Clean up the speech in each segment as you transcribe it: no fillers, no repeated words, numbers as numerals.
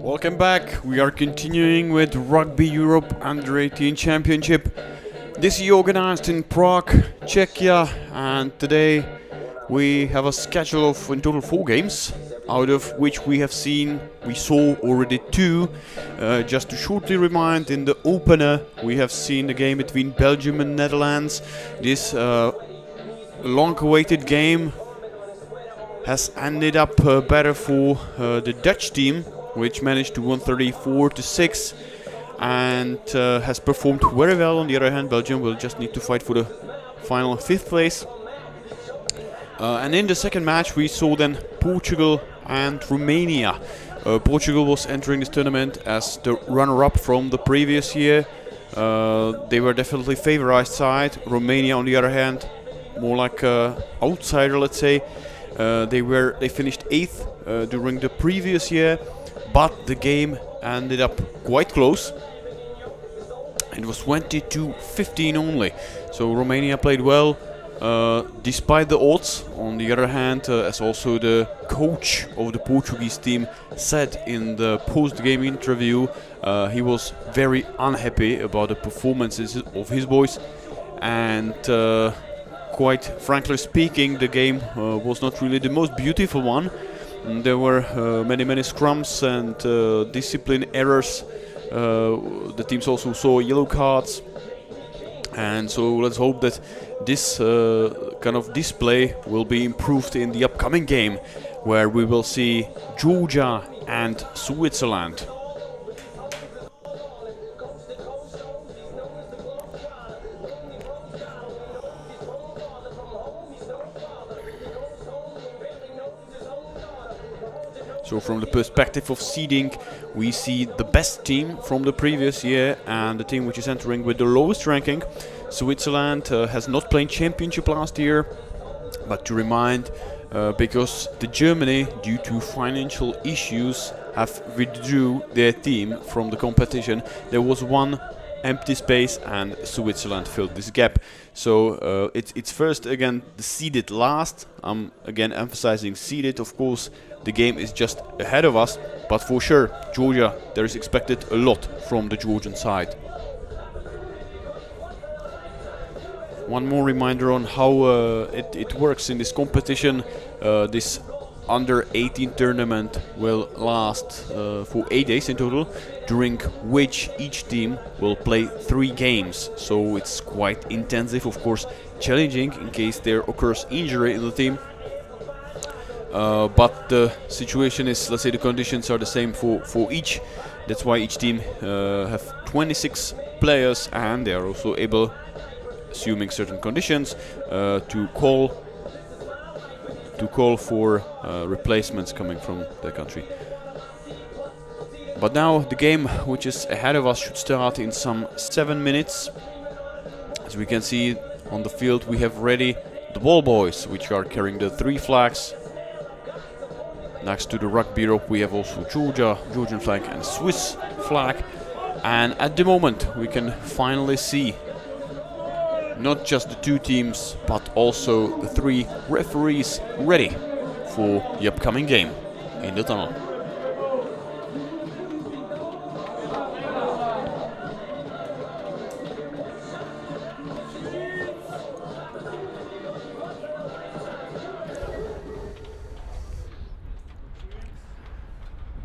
Welcome back. We are continuing with Rugby Europe U18 Championship. This is organized in Prague, Czechia, and today we have a schedule of in total 4 games, out of which we saw already 2. Just to shortly remind, in the opener we have seen the game between Belgium and Netherlands. This long-awaited game has ended up better for the Dutch team, which managed to win 34-6 and has performed very well. On the other hand, Belgium will just need to fight for the final 5th place. And in the second match we saw then Portugal and Romania. Portugal was entering this tournament as the runner-up from the previous year. They were definitely favorized side. Romania, on the other hand, more like an outsider, let's say. They finished 8th during the previous year, but the game ended up quite close. It was 20-15 only, so Romania played well despite the odds. On the other hand, as also the coach of the Portuguese team said in the post-game interview, he was very unhappy about the performances of his boys, and quite frankly speaking, the game was not really the most beautiful one. There were many scrums and discipline errors. The teams also saw yellow cards, and so let's hope that this kind of display will be improved in the upcoming game, where we will see Georgia and Switzerland. So from the perspective of seeding, we see the best team from the previous year and the team which is entering with the lowest ranking. Switzerland has not played championship last year, but to remind, because the Germany, due to financial issues, have withdrew their team from the competition. There was one empty space and Switzerland filled this gap. So it's first again the seeded last. I'm again emphasizing seeded. Of course, the game is just ahead of us, but for sure, Georgia, there is expected a lot from the Georgian side. One more reminder on how it works in this competition. This under 18 tournament will last for 8 days in total, during which each team will play 3 games. So it's quite intensive, of course, challenging in case there occurs injury in the team. But the situation is, let's say, the conditions are the same for each. That's why each team have 26 players, and they are also able, assuming certain conditions, to call for replacements coming from their country. But now the game which is ahead of us should start in some 7 minutes. As we can see on the field, we have ready the ball boys, which are carrying the 3 flags. Next to the Rugby Europe we have also Georgian flag and Swiss flag. And at the moment we can finally see not just the 2 teams, but also the 3 referees ready for the upcoming game in the tunnel.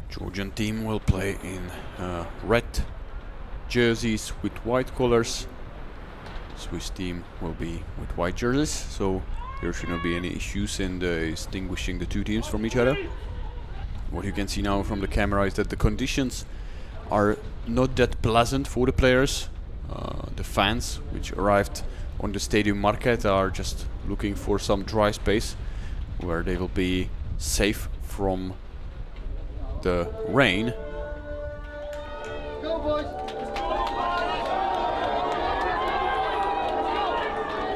Georgian team will play in red jerseys with white collars. Swiss team will be with white jerseys, so there should not be any issues in distinguishing the 2 teams from each other. What you can see now from the camera is that the conditions are not that pleasant for the players. The fans which arrived on the stadium Marketa are just looking for some dry space where they will be safe from the rain. Go, boys.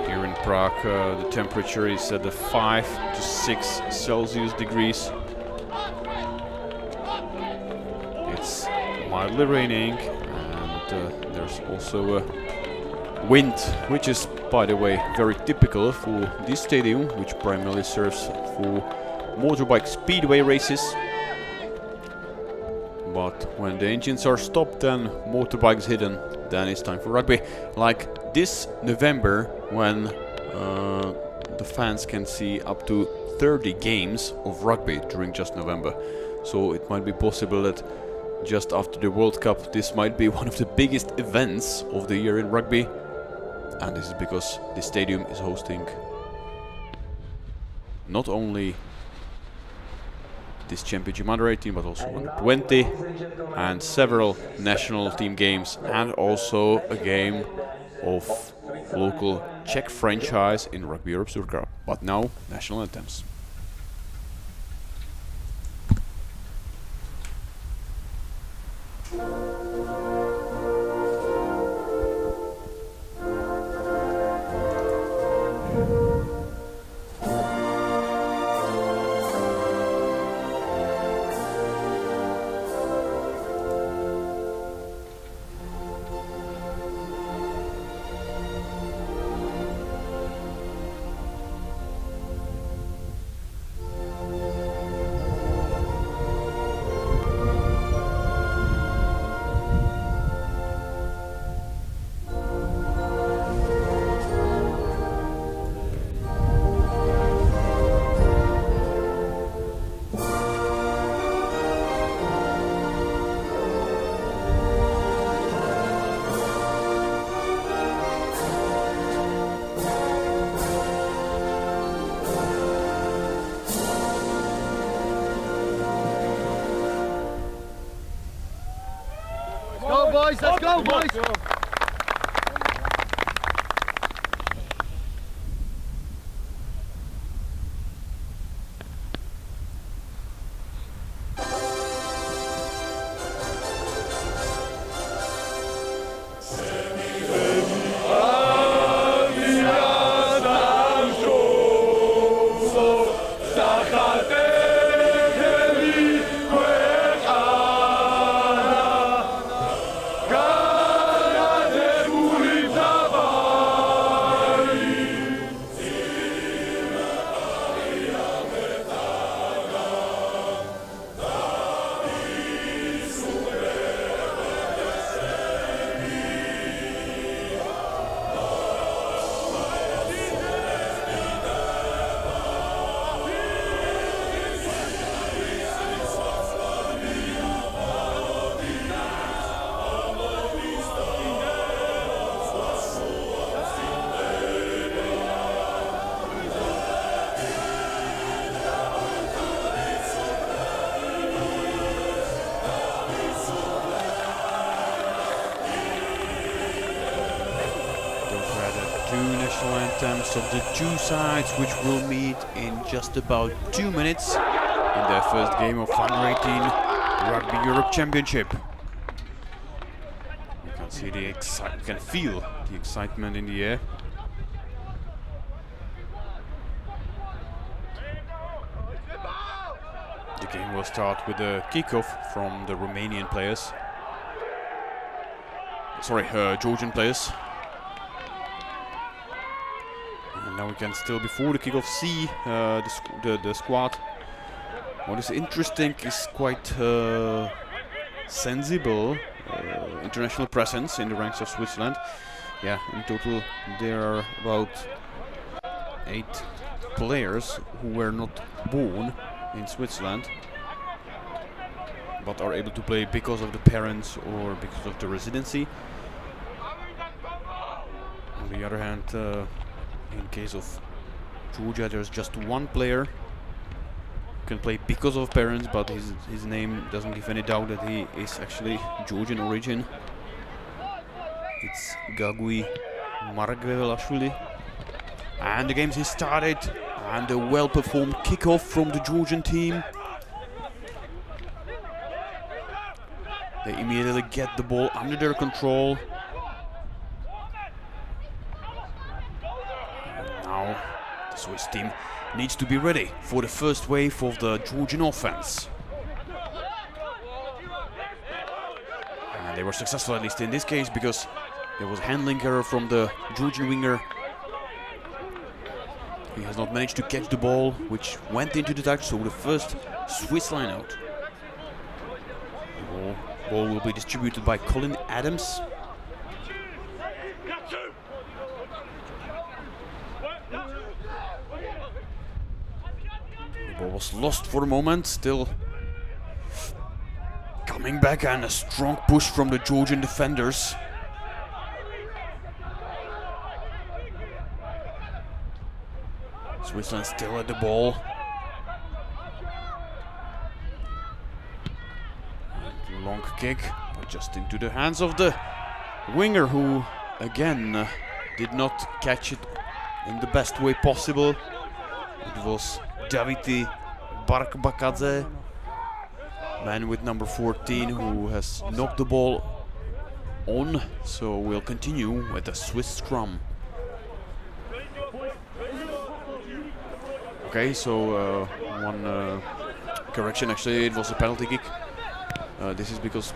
Here in Prague, the temperature is at the 5 to 6 Celsius degrees. It's mildly raining, and there's also a wind, which is, by the way, very typical for this stadium, which primarily serves for motorbike speedway races. But when the engines are stopped and motorbikes hidden, then it's time for rugby. Like this November, when the fans can see up to 30 games of rugby during just November. So it might be possible that just after the World Cup, this might be one of the biggest events of the year in rugby. And this is because the stadium is hosting not only this championship under 18 but also under 20 and several national team games, and also a game of local Czech franchise in Rugby Europe U18. But now, national anthems. Go boys, let's go boys! National anthems of the two sides, which will meet in just about 2 minutes in their first game of Under 18 Rugby Europe Championship. You can see you can feel the excitement in the air. The game will start with a kickoff from the Romanian players. Sorry, Georgian players. And now we can still, before the kickoff, see the squad. What is interesting is quite sensible international presence in the ranks of Switzerland. Yeah, in total there are about 8 players who were not born in Switzerland, but are able to play because of the parents or because of the residency. On the other hand, in case of Georgia, there's just one player who can play because of parents, but his name doesn't give any doubt that he is actually Georgian origin. It's Gagui Margvelashvili. And the game has started, and a well-performed kickoff from the Georgian team. They immediately get the ball under their control. And now the Swiss team needs to be ready for the first wave of the Georgian offense. And they were successful, at least in this case, because there was a handling error from the Georgian winger. He has not managed to catch the ball, which went into the touch, so the first Swiss line out. Ball will be distributed by Colin Adams. The ball was lost for a moment, still coming back, and a strong push from the Georgian defenders. Switzerland still at the ball. And long kick, but just into the hands of the winger, who again did not catch it in the best way possible. It was Daviti Barkbakadze, man with number 14, who has knocked the ball on. So we'll continue with a Swiss scrum. Okay, so one correction, actually it was a penalty kick. This is because,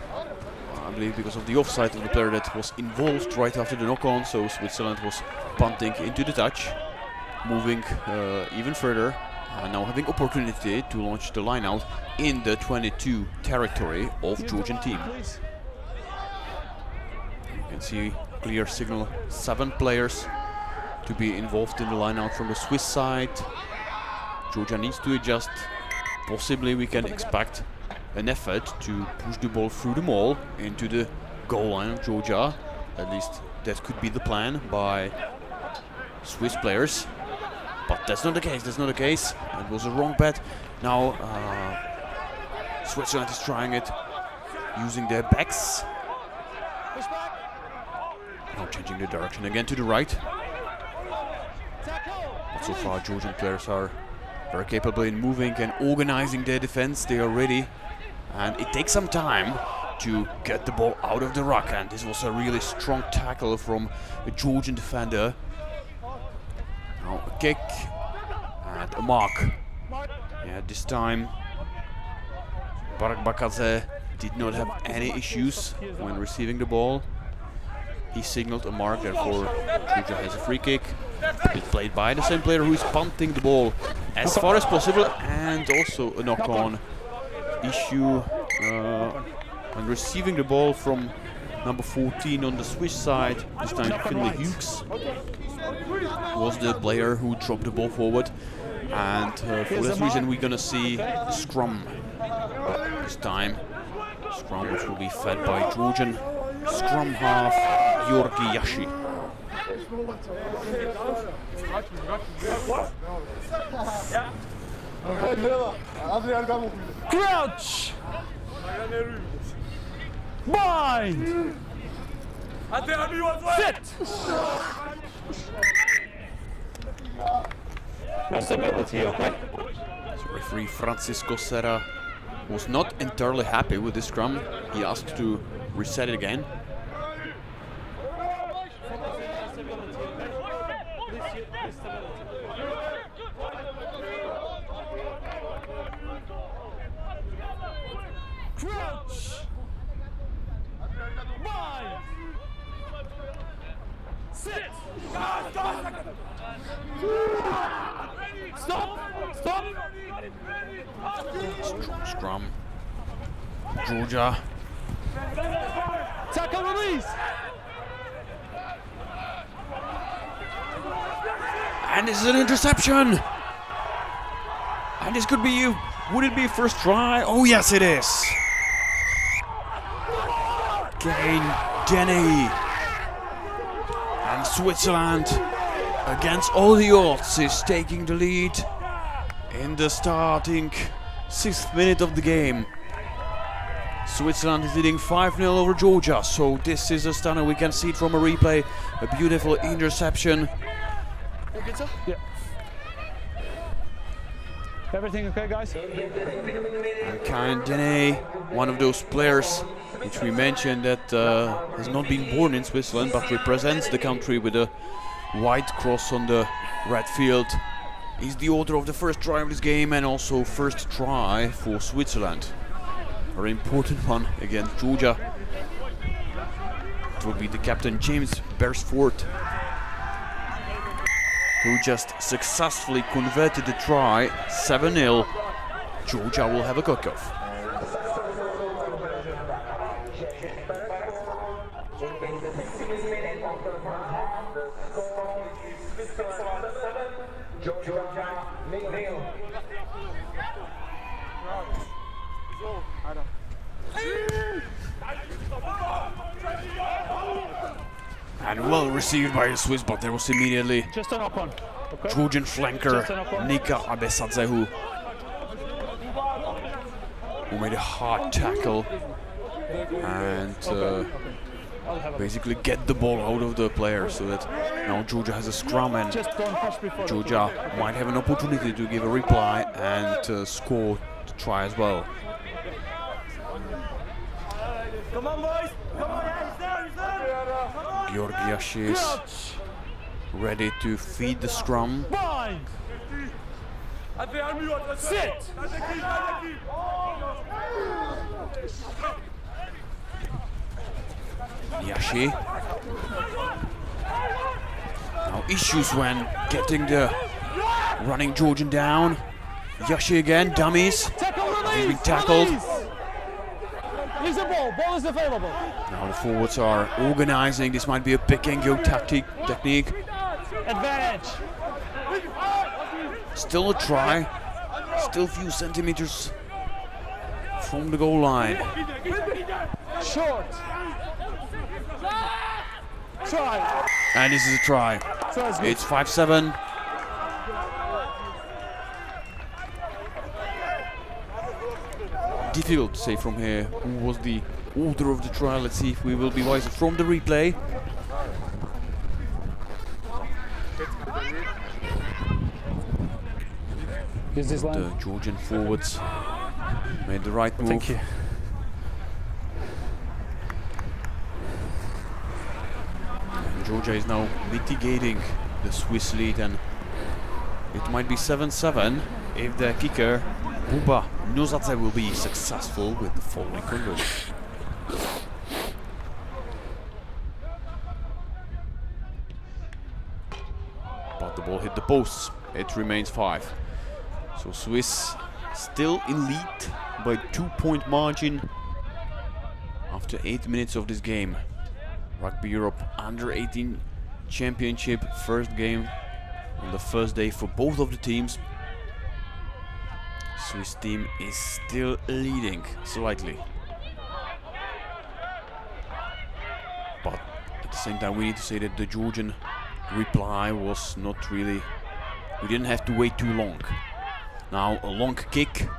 I believe, because of the offside of the player that was involved right after the knock-on, so Switzerland was punting into the touch, moving even further, and now having opportunity to launch the line out in the 22 territory of Georgian team. You can see clear signal, 7 players to be involved in the line out from the Swiss side. Georgia needs to adjust. Possibly we can expect an effort to push the ball through the maul into the goal line of Georgia. At least that could be the plan by Swiss players. But that's not the case, that's not the case. It was a wrong bet. Now Switzerland is trying it using their backs. Now changing the direction again to the right. But so far Georgian players are very capable in moving and organizing their defense. They are ready, and it takes some time to get the ball out of the ruck, and this was a really strong tackle from a Georgian defender. Now a kick and a mark. Yeah, this time Barkbakadze did not have any issues when receiving the ball. He signaled a mark, therefore Georgia has a free kick. It's played by the same player who is punting the ball as far as possible, and also a knock-on issue when receiving the ball from number 14 on the Swiss side. This time Finley Hughes was the player who dropped the ball forward, and for this reason we're gonna see the scrum this time. Scrum which will be fed by Georgian scrum half Georgi Yashi. Crouch! Bind! Sit! So referee Francisco Serra was not entirely happy with this scrum. He asked to reset it again. Crouch! Bind! Sit! Stop! Stop! Strong scrum. Georgia. Tackle release! And this is an interception! And this could be, would it be first try? Oh yes it is! Gain Denny. And Switzerland, against all the odds, is taking the lead in the starting 6th minute of the game. Switzerland is leading 5-0 over Georgia, so this is a stunner. We can see it from a replay. A beautiful interception. Yeah. Everything okay, guys? And Karin Dene, one of those players which we mentioned that has not been born in Switzerland but represents the country with a white cross on the red field. He's the author of the first try of this game and also first try for Switzerland. A very important one against Georgia. It will be the captain James Beresford, who just successfully converted the try. 7-0. Georgia will have a kickoff. And well received by the Swiss, but there was immediately Just a knock on. Okay. Georgian flanker Just a knock on. Nika Abesadze who made a hard tackle and basically get the ball out of the player, so that now Georgia has a scrum and Just don't push before. Georgia might have an opportunity to give a reply and score the try as well. Come on, boys! Come on, yeah, he's there, he's there! Come on! Georgiash is Crouch. ready to feed the scrum. Bind. Sit. Yashi. Now issues when getting the running Georgian down. Yashi again, dummies. Tackle release. He's been tackled. Release. Here's the ball. Ball is available. Now the forwards are organizing. This might be a pick and go technique. Advantage. Still a try. Still a few centimeters from the goal line. Short. Try. And this is a try. Tries good. It's 5-7. Difficult to say from here who was the author of the try. Let's see if we will be wiser from the replay. Use this line. The Georgian forwards made the right move. Thank you. And Georgia is now mitigating the Swiss lead, and it might be 7-7 if the kicker Buba Nozadze will be successful with the following conversion. But the ball hit the posts. It remains 5. So Swiss still in lead by 2-point margin after 8 minutes of this game. Rugby Europe Under-18 Championship, first game on the first day for both of the teams. Swiss team is still leading slightly. But at the same time we need to say that the Georgian reply was not really, we didn't have to wait too long. Now a long kick,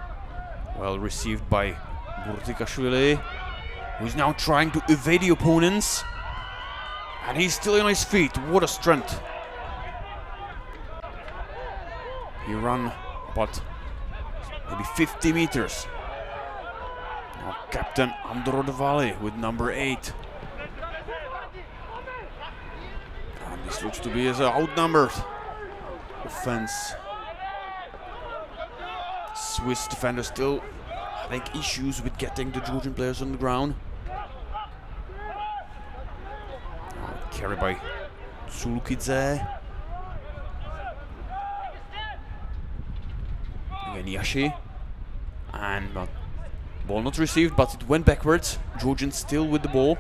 well received by Burtikashvili, who is now trying to evade the opponents. And he's still on his feet. What a strength. He ran about maybe 50 meters. Now Captain Androdvali with number 8. And this looks to be as an outnumbered offense. Swiss defenders still having issues with getting the Georgian players on the ground. Carried by Sulukidze. Again Yashi. And ball not received, but it went backwards. Georgian still with the ball.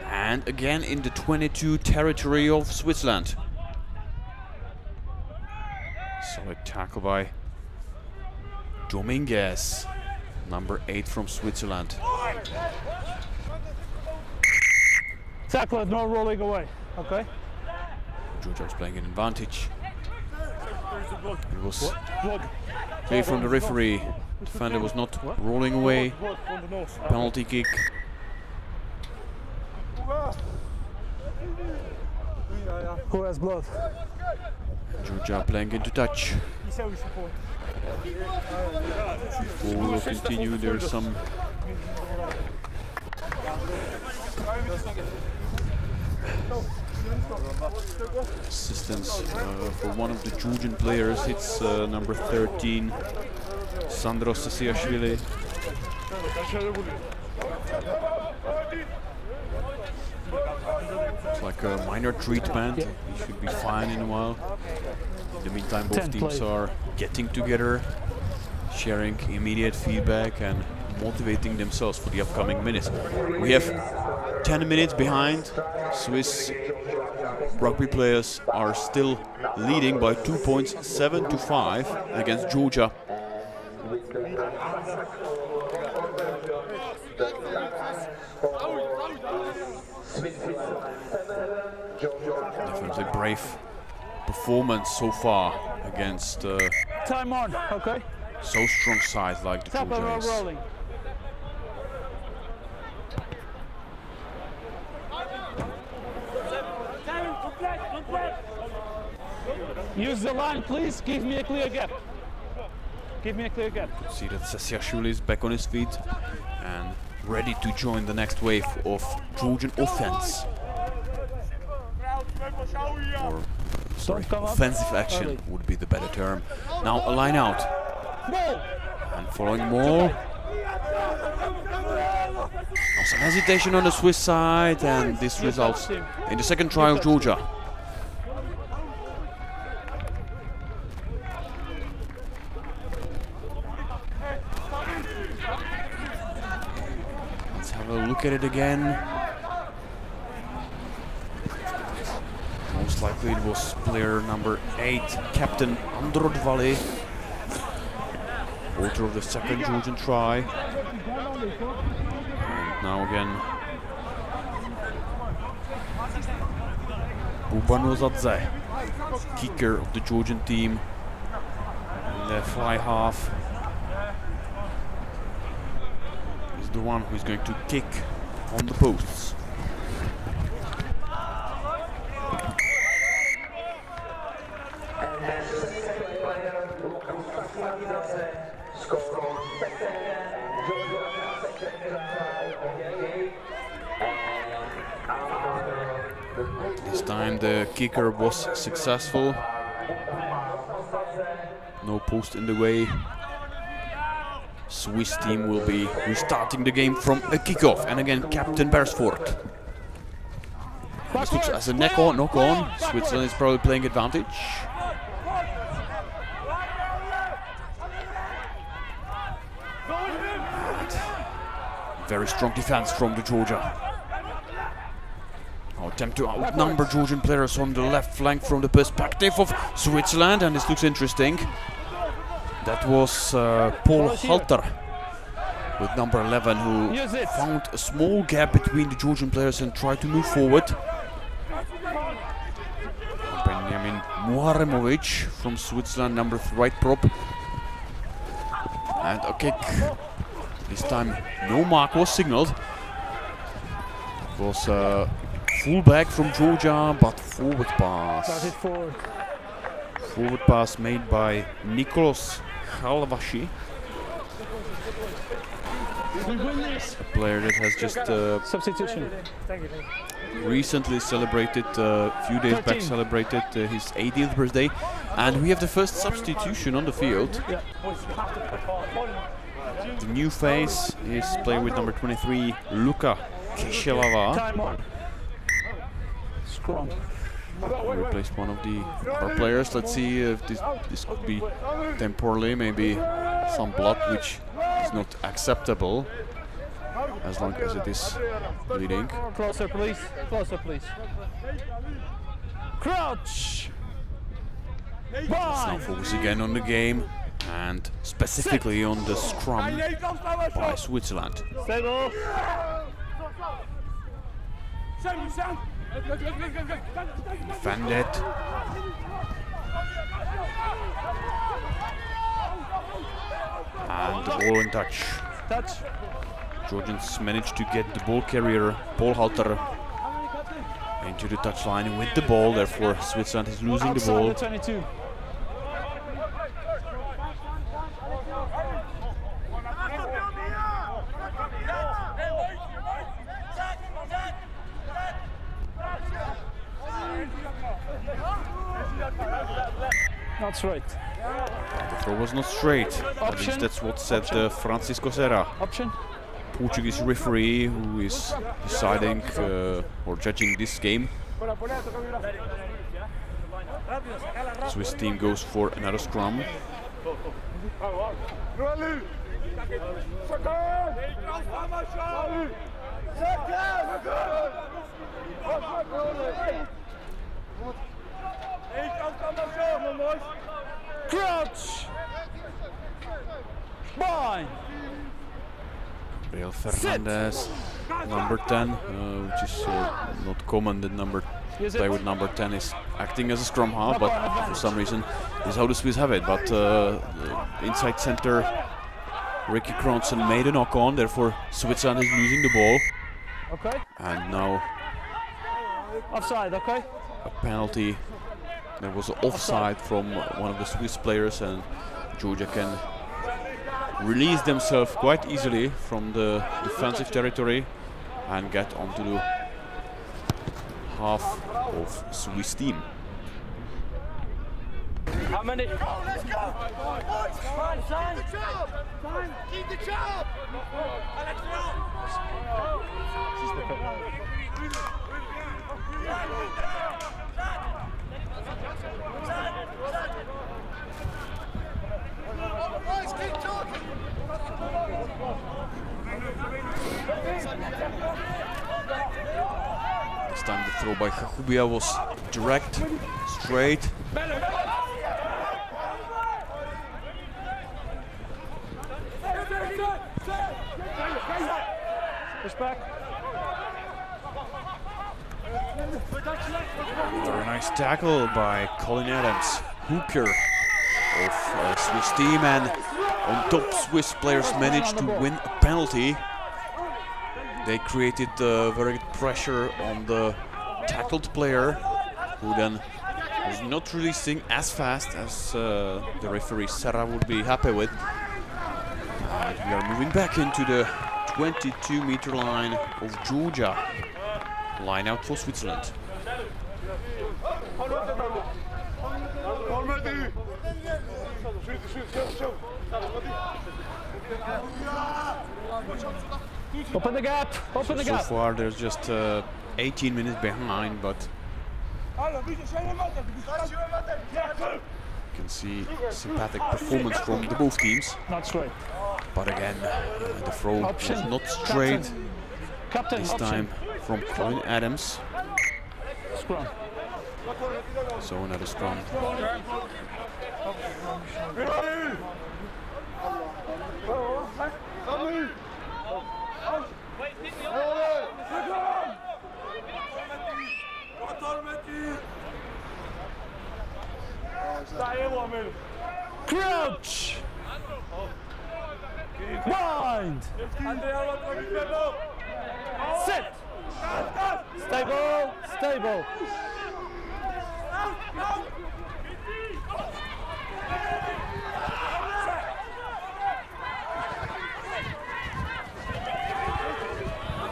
And again in the 22 territory of Switzerland. Solid tackle by Dominguez, number 8 from Switzerland. Tackle it, no rolling away. Okay. Georgia is playing an advantage. It was Blood. clear from the referee. Defender was not rolling away. Blood from the nose. Penalty kick. Who has blood? Georgia playing into touch. Before we will continue, there's some assistance for one of the Georgian players. It's number 13, Sandros Sasiashvili. It's like a minor treatment. He should be fine in a while. In the meantime, both teams are getting together, sharing immediate feedback and motivating themselves for the upcoming minutes. We have 10 minutes behind. Swiss rugby players are still leading by 2 points, 7-5 against Georgia. Definitely brave performance so far against Time on, okay. so strong sides like the Tackle, no Trojans. rolling. Use the line, please. Give me a clear gap. Give me a clear gap. See that Sasiashvili is back on his feet and ready to join the next wave of Trojan offense. Or, sorry, come up. offensive action Early. would be the better term. Now a line out. Ball. And following more. Now some hesitation on the Swiss side, and this results in the second try of Georgia. Let's have a look at it again. Most likely it was player number 8, Captain Androd Valley, author of the second Georgian try. And now again, Bubanozadze, kicker of the Georgian team, in the fly half, is the one who is going to kick on the posts. This time the kicker was successful. No post in the way. Swiss team will be restarting the game from a kickoff, and again Captain Beresford. This looks as a knock on. Switzerland is probably playing advantage. And very strong defense from the Georgia. Attempt to outnumber Georgian players on the left flank from the perspective of Switzerland, and this looks interesting. That was Paul Halter with number 11, who found a small gap between the Georgian players and tried to move forward. Benjamin Muharemovic from Switzerland, number 3 right prop. And a kick. This time no mark was signaled. It was fullback from Georgia, but forward pass. Forward pass made by Nicolas Halvashi. A player that has just Substitution. recently celebrated, a few days back celebrated his 18th birthday. And we have the first substitution on the field. The new face is player with number 23, Luka Kishelava. Time on. Scrum. Replaced one of the other players. Let's see if this could be temporarily, maybe some blood, which is not acceptable as long as it is bleeding. Closer, please. Closer, please. Crouch. Let's now focus again on the game, and specifically on the scrum by Switzerland. Stable. Defended. And the ball in touch. Touch. Georgians managed to get the ball carrier, Paul Halter, into the touchline with the ball. Therefore, Switzerland is losing the ball. The 22. Not straight. The throw was not straight. At least that's what said Francisco Serra, Option. Portuguese referee who is deciding or judging this game. Swiss team goes for another scrum. Crouch. Bind. Real Fernandez, number 10, which is not common that player with number 10 is acting as a scrum half, but for some reason this is how the Swiss have it. But inside center, Ricky Cronson made a knock on, therefore Switzerland is losing the ball. Okay. And now Offside, okay. a penalty. There was an offside from one of the Swiss players, and Georgia can release themselves quite easily from the defensive territory and get onto the half of Swiss team. How many? Let's go! Fine, son! Keep the job! Keep the job! Boys, keep talking! This time the throw by Chachubia was direct, straight. Respect. Very nice tackle by Colin Adams, hooker of Swiss team, and on top Swiss players managed to win a penalty. They created very good pressure on the tackled player, who then was not releasing as fast as the referee Serra would be happy with. And we are moving back into the 22-meter line of Georgia. Line out for Switzerland. Open the gap. Open the gap. So far, there's just 18 minutes behind, but you can see sympathetic performance from the both teams. Not straight. But again, the throw was not straight. Captain. This time from Colin Adams. Scrum. So another scrum. Crouch. Bind. Sit. Stable. Stable.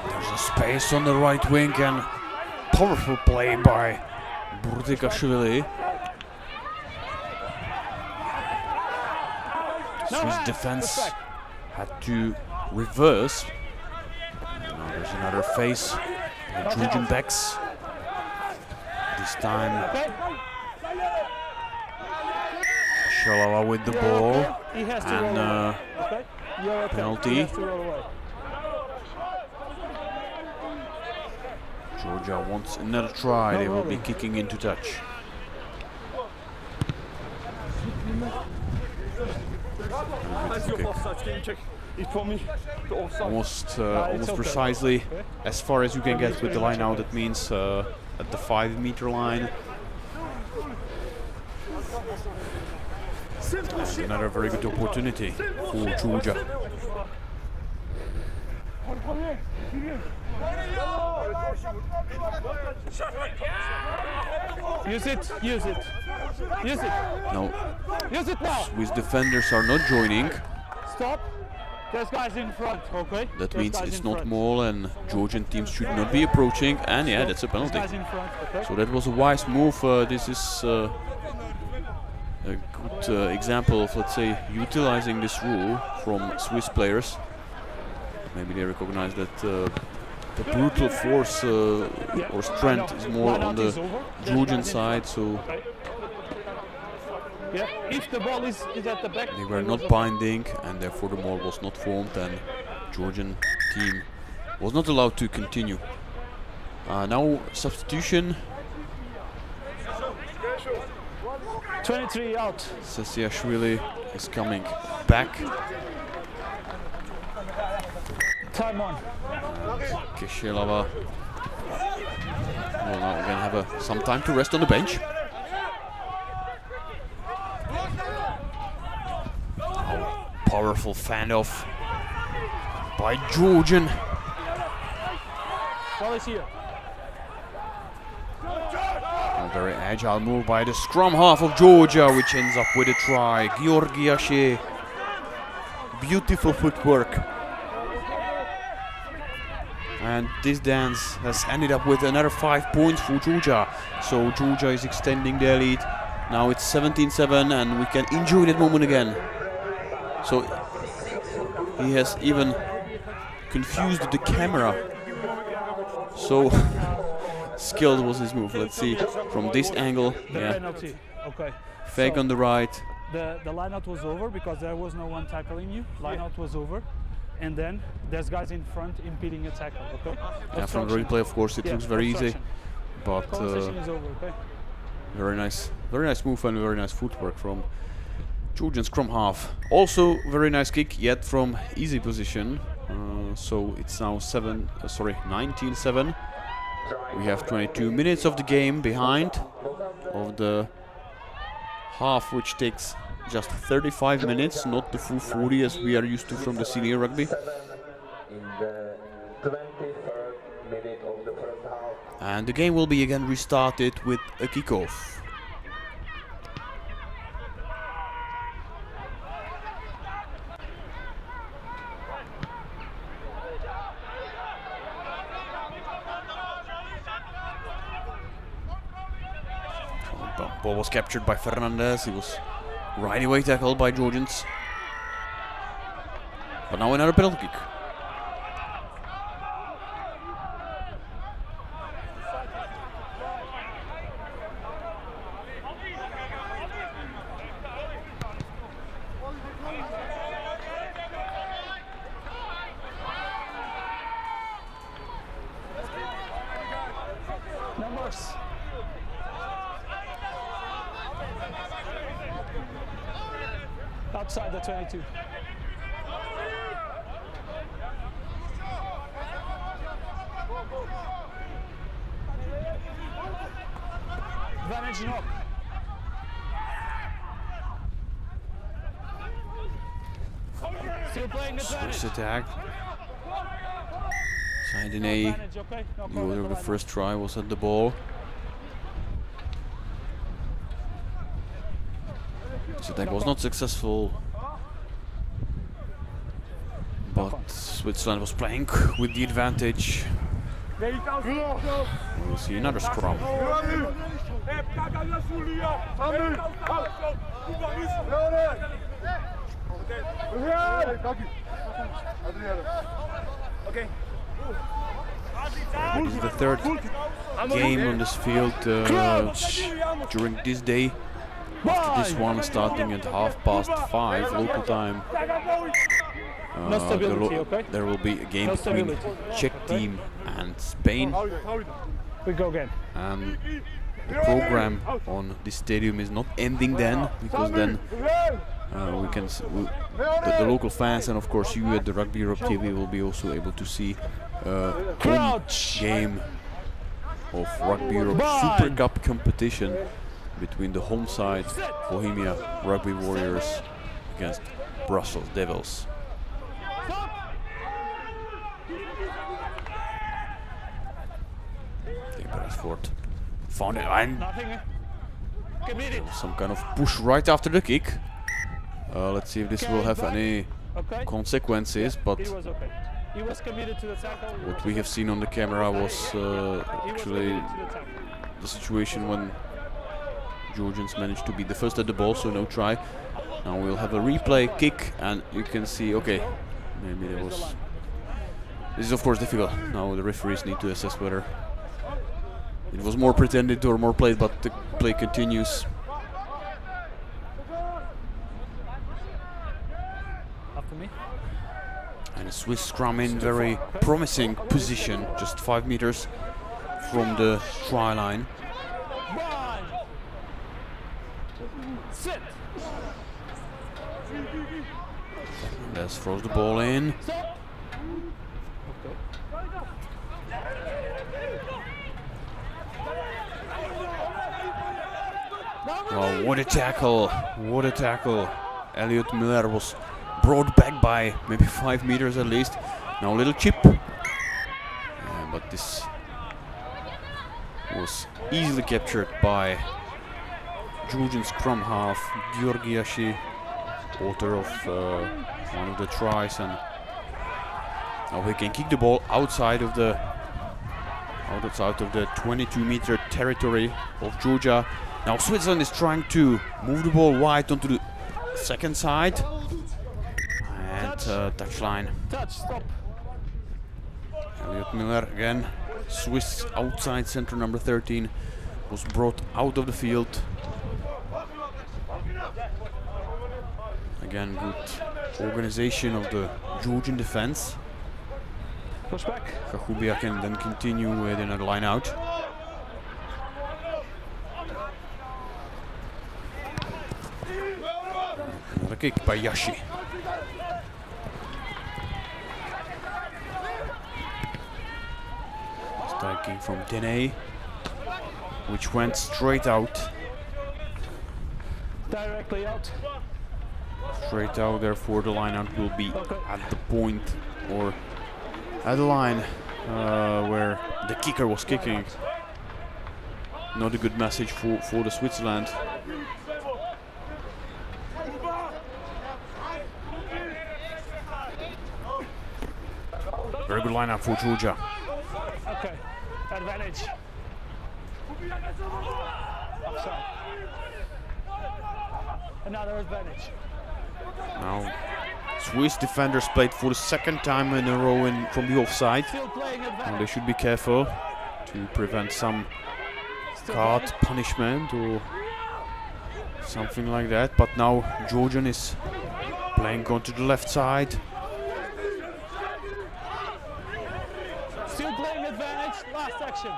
There's a space on the right wing, and powerful play by Burtikashvili. Swiss defense had to reverse. Now there's another face by Georgian backs. This time Shalala with the ball, and penalty. Georgia wants another try. They will be kicking into touch. Almost precisely as far as you can get with the line out. That means at the 5-meter line. And another very good opportunity for Georgia. Use it. Use it. Use it. No. Use it now. Swiss defenders are not joining. Stop. There's guys in front, okay? That There's means guys it's in not front. Maul, and Georgian teams should not be approaching. And yeah, that's a penalty. Guys in front, okay? So that was a wise move. This is a good example of, let's say, utilizing this rule from Swiss players. Maybe they recognize that the brutal force or strength is more on the Georgian side. So Yeah, if the ball is at the back. they were not binding, and therefore the ball was not formed, and Georgian team was not allowed to continue. Now substitution. 23 out. Sesiashvili is coming back. Time on. Kishelava will now again have some time to rest on the bench. Powerful fan off by Georgian. Ball is here. A very agile move by the scrum half of Georgia, which ends up with a try. Georgi Ashe. Beautiful footwork. And this dance has ended up with another 5 points for Georgia. So Georgia is extending their lead. Now it's 17-7 and we can enjoy that moment again. So he has even confused the camera. So skilled was his move. Let's see from this angle. Yeah. Penalty. Okay. Fake So on the right. the lineout was over because there was no one tackling you. Lineout was over. And then there's guys in front impeding a tackle. Okay. Yeah, from the Obstruction. replay, of course, it Yeah, looks very easy, obstruction. but Conversation is over. Okay. very nice move and very nice footwork from Georgian scrum half. Also, very nice kick, yet from easy position. So it's now 19-7. We have 22 minutes of the game behind of the half, which takes just 35 minutes, not the full 40 as we are used to from the senior rugby. In the 23rd minute of the first half. And the game will be again restarted with a kickoff. Ball was captured by Fernandez. He was right away tackled by Georgians. But now another penalty kick. Numbers. Outside the 22. Advantage knock. Still playing advantage. Switch attack. Saidine, Advantage, okay? No the comment order of on the that. first try, was at the ball. This attack was not successful, but Switzerland was playing with the advantage. We'll see another scrum. This is the third game on this field during this day. After this one starting at 5:30 local time. No stability, okay? There will be a game No between stability. Czech team and Spain. We go again. And the program on this stadium is not ending then, because then we can the local fans and of course you at the Rugby Europe TV will be also able to see home Crouch. game of Rugby Europe Super Cup competition between the home side Bohemia Rugby Warriors against Brussels Devils. Beresford found it and Nothing. Committed. some kind of push right after the kick. Let's see if this will have any Okay. consequences, but He was okay. He was committed to the tackle. what we have seen on the camera was He was actually committed to the tackle. the situation when Georgians managed to be the first at the ball, so no try. Now we'll have a replay kick and you can see, okay, maybe there was... This is of course difficult. Now the referees need to assess whether it was more pretended or more played, but the play continues. After me. And the Swiss scrum in very promising position, just 5 meters from the try line. Sit. Let's throws the ball in. Wow, what a tackle! What a tackle! Elliot Miller was brought back by maybe 5 meters at least. Now a little chip. But this was easily captured by Georgian scrum half Georgiashi, author of one of the tries, and now he can kick the ball outside of the 22-meter territory of Georgia. Now Switzerland is trying to move the ball wide onto the second side, and touchline. Touch, stop. Elliot Miller again, Swiss outside center number 13, was brought out of the field. Again, good organization of the Georgian defense. Push back. Kachubia can then continue with another line out. Another kick by Yashi. Striking from Dene, which went straight out. Directly out. Straight out, therefore the line out will be at the point, or at the line where the kicker was kicking. Not a good message for the Switzerland. Very good lineup for Georgia. Okay, advantage. Offside. Another advantage. Now, Swiss defenders played for the second time in a row from the offside. Still playing advantage. Now they should be careful to prevent some card punishment or something like that. But now Georgian is playing onto the left side. Still playing advantage. Last action.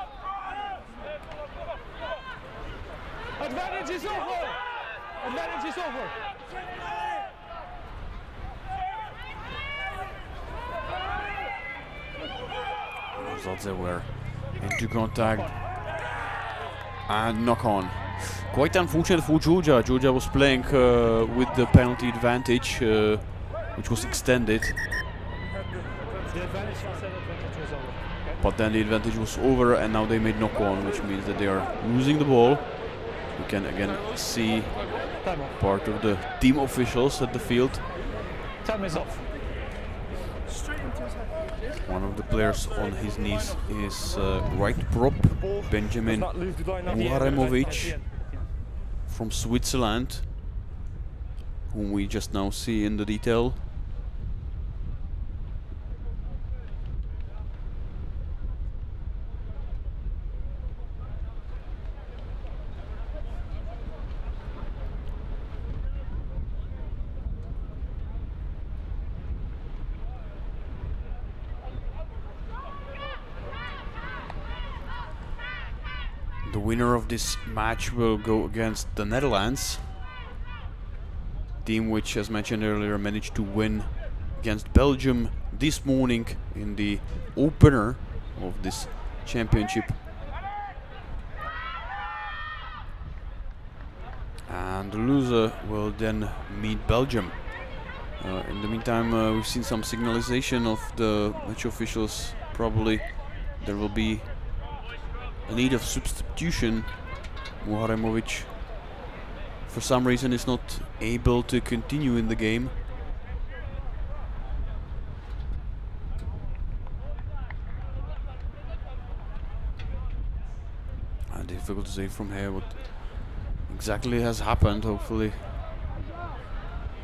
Advantage is over. Advantage is over. Results that were into contact and knock on. Quite unfortunate for Georgia. Georgia was playing with the penalty advantage, which was extended. The advantage, I said advantage was over. Okay. But then the advantage was over, and now they made knock on, which means that they are losing the ball. You can again see Time off. part of the team officials at the field. Time is off. One of the players on his knees is right prop Benjamin Muharemovic from Switzerland, whom we just now see in the detail. The winner of this match will go against the Netherlands, team which, as mentioned earlier, managed to win against Belgium this morning in the opener of this championship. And the loser will then meet Belgium. In the meantime, we've seen some signalization of the match officials. Probably there will be a need of substitution. Muharemovic, for some reason, is not able to continue in the game. Difficult to say from here what exactly has happened. Hopefully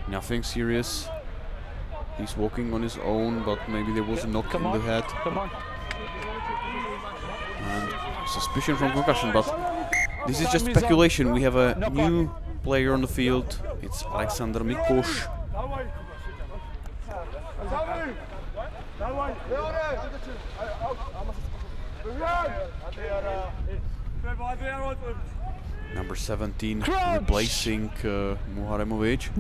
nothing serious. He's walking on his own, but maybe there was a knock in the head. Come on. And suspicion from concussion, but this is just speculation. We have a new player on the field. It's Alexander Mikoš. Number 17 replacing Muharemovic,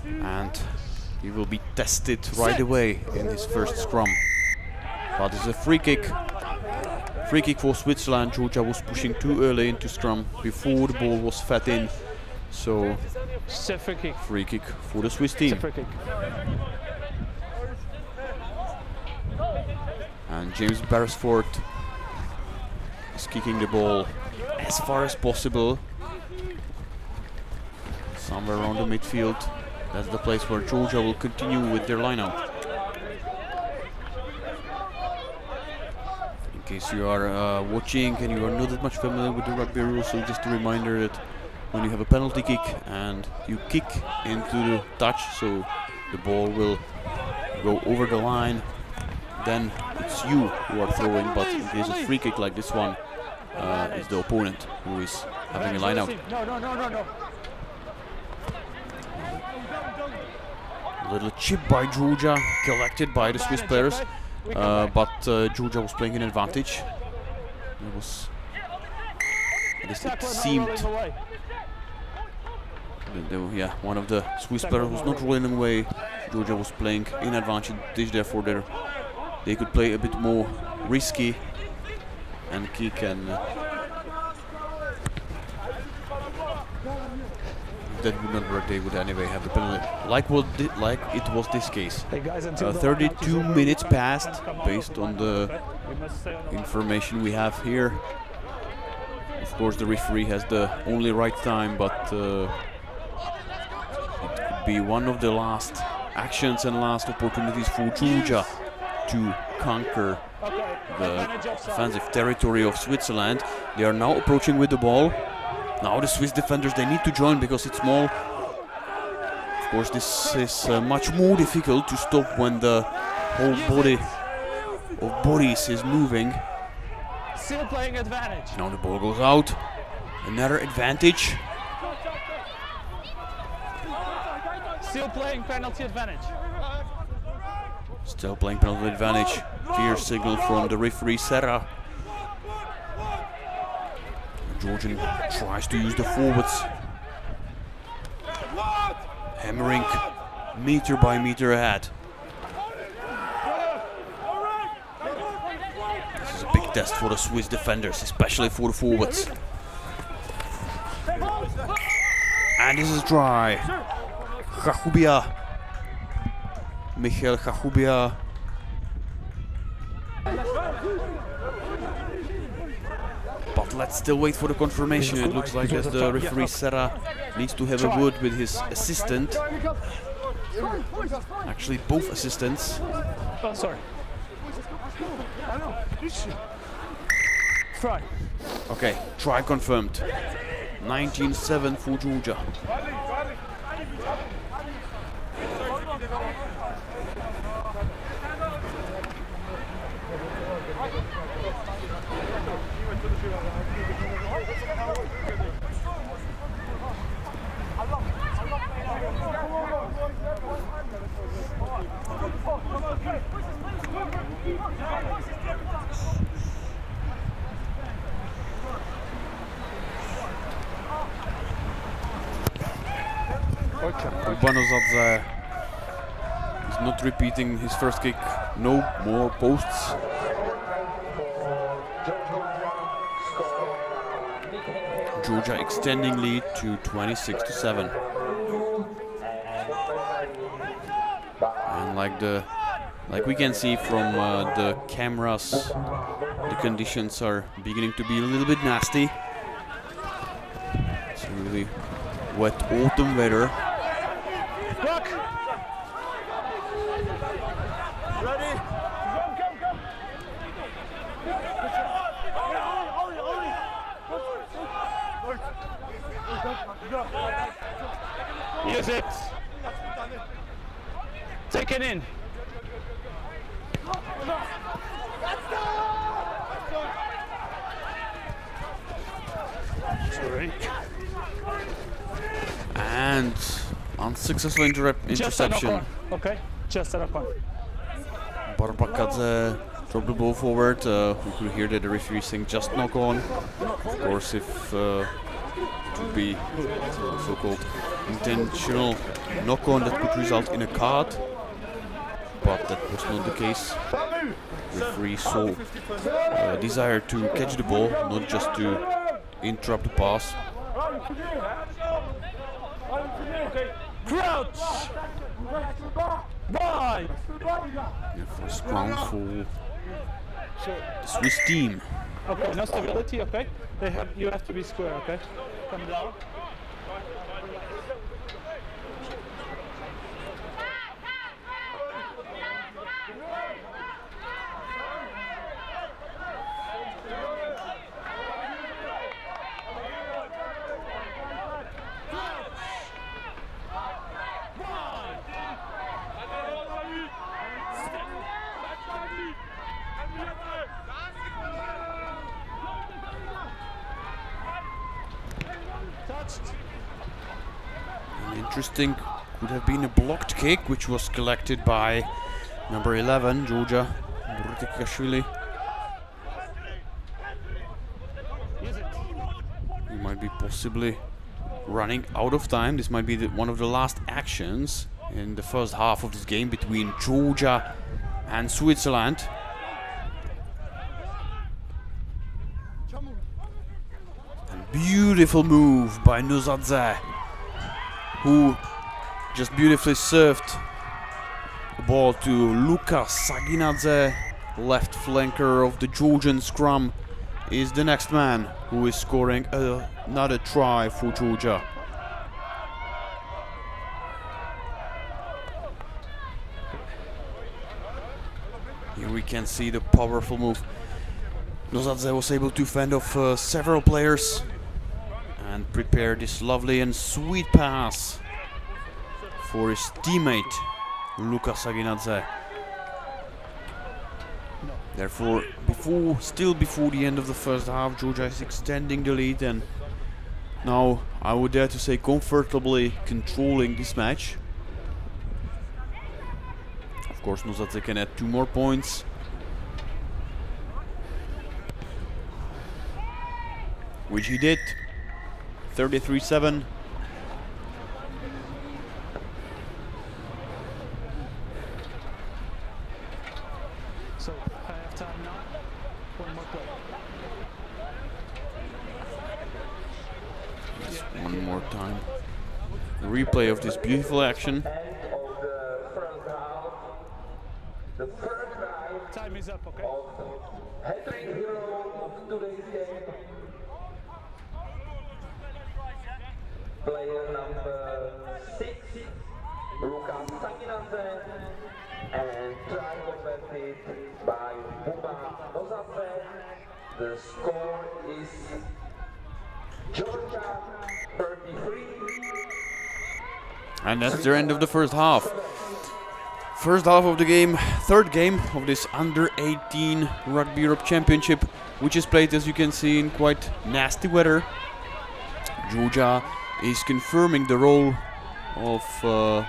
and he will be tested right away in his first scrum. But it's a free kick. Free kick for Switzerland. Georgia was pushing too early into scrum before the ball was fed in. So free kick for the Swiss team. And James Beresford is kicking the ball as far as possible. Somewhere around the midfield. That's the place where Georgia will continue with their lineout. In case you are watching and you are not that much familiar with the rugby rules, so just a reminder that when you have a penalty kick and you kick into the touch, so the ball will go over the line, then it's you who are throwing, but in case of free kick like this one, it's the opponent who is having a line out. No. A little chip by Georgia, collected by the Swiss players, but Georgia was playing an advantage. It was, at least it seemed, yeah, one of the Swiss players was not rolling away. Georgia was playing in advantage, therefore they could play a bit more risky and kick, and that would not work. They would anyway have the penalty, like it was this case. 32 minutes passed, based on the information we have here. Of course, the referee has the only right time, but it could be one of the last actions and last opportunities for Georgia to conquer the offensive territory of Switzerland. They are now approaching with the ball. Now the Swiss defenders, they need to join because it's small. Of course, this is much more difficult to stop when the whole body of bodies is moving. Still playing advantage. Now the ball goes out. Another advantage. Still playing penalty advantage. Still playing penalty advantage. Clear signal from the referee Serra. Georgian tries to use the forwards. Hammering meter by meter ahead. This is a big test for the Swiss defenders, especially for the forwards. And this is dry. Chachubia. Michael Chachubia. But let's still wait for the confirmation. It looks like as the referee Serra needs to have a word with his assistant. Actually, both assistants. Oh, sorry. Try. Okay, try confirmed. 19-7 for Georgia. Banozadze is not repeating his first kick. No more posts. Georgia extending lead to 26-7. And like we can see from the cameras, the conditions are beginning to be a little bit nasty. It's really wet autumn weather. Rock. Ready? Use it. Take it in. Sorry. And unsuccessful interception Okay, just at a corner. Barbakadze dropped the ball forward. We could hear that the referee saying just knock on. Of course, if it would be so-called intentional knock on, that could result in a card. But that was not the case. Referee saw desire to catch the ball, not just to interrupt the pass. Crouch! Right! Yeah, for scrum for the Swiss team. Okay, no stability, okay? You have to be square, okay? Come down. Interesting, could have been a blocked kick, which was collected by number 11, Georgia Burtikashvili. He might be possibly running out of time. This might be one of the last actions in the first half of this game between Georgia and Switzerland. And beautiful move by Nuzadze, who just beautifully served the ball to Luka Saginadze, left flanker of the Georgian scrum, is the next man who is scoring another try for Georgia. Here we can see the powerful move. Nozadze was able to fend off several players and prepare this lovely and sweet pass for his teammate Luka Saginadze. Therefore, still before the end of the first half, Georgia is extending the lead and now, I would dare to say, comfortably controlling this match. Of course, Nozadze can add 2 more points. Which he did. 33-7. So, half time now. One more play. Just one more time. A replay of this beautiful action. The first drive Time is up, okay? of hat-trick hero of today's game. Player number 6, Luka Saginadze, and try converted by Buba Nozadze. The score is Georgia 33. And that's the end of the first half. First half of the game, third game of this Under-18 Rugby Europe Championship, which is played, as you can see, in quite nasty weather. Georgia is confirming the role of the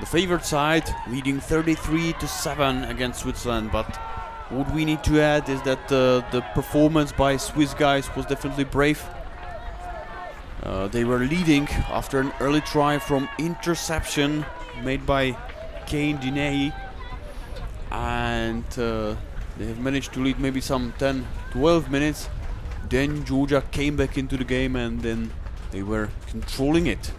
favored side, leading 33-7 against Switzerland. But what we need to add is that the performance by Swiss guys was definitely brave. They were leading after an early try from interception made by Kane Dinei, and they have managed to lead maybe some 10-12 minutes. Then Georgia came back into the game and then they were controlling it.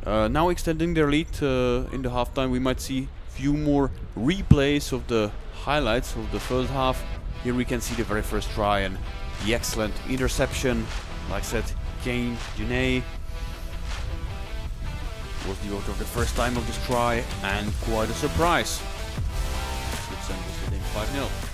Now extending their lead in the halftime, we might see few more replays of the highlights of the first half. Here we can see the very first try and the excellent interception. Like I said, Kane Dinei was the author of the first time of this try, and quite a surprise. Switzerland was leading 5-0.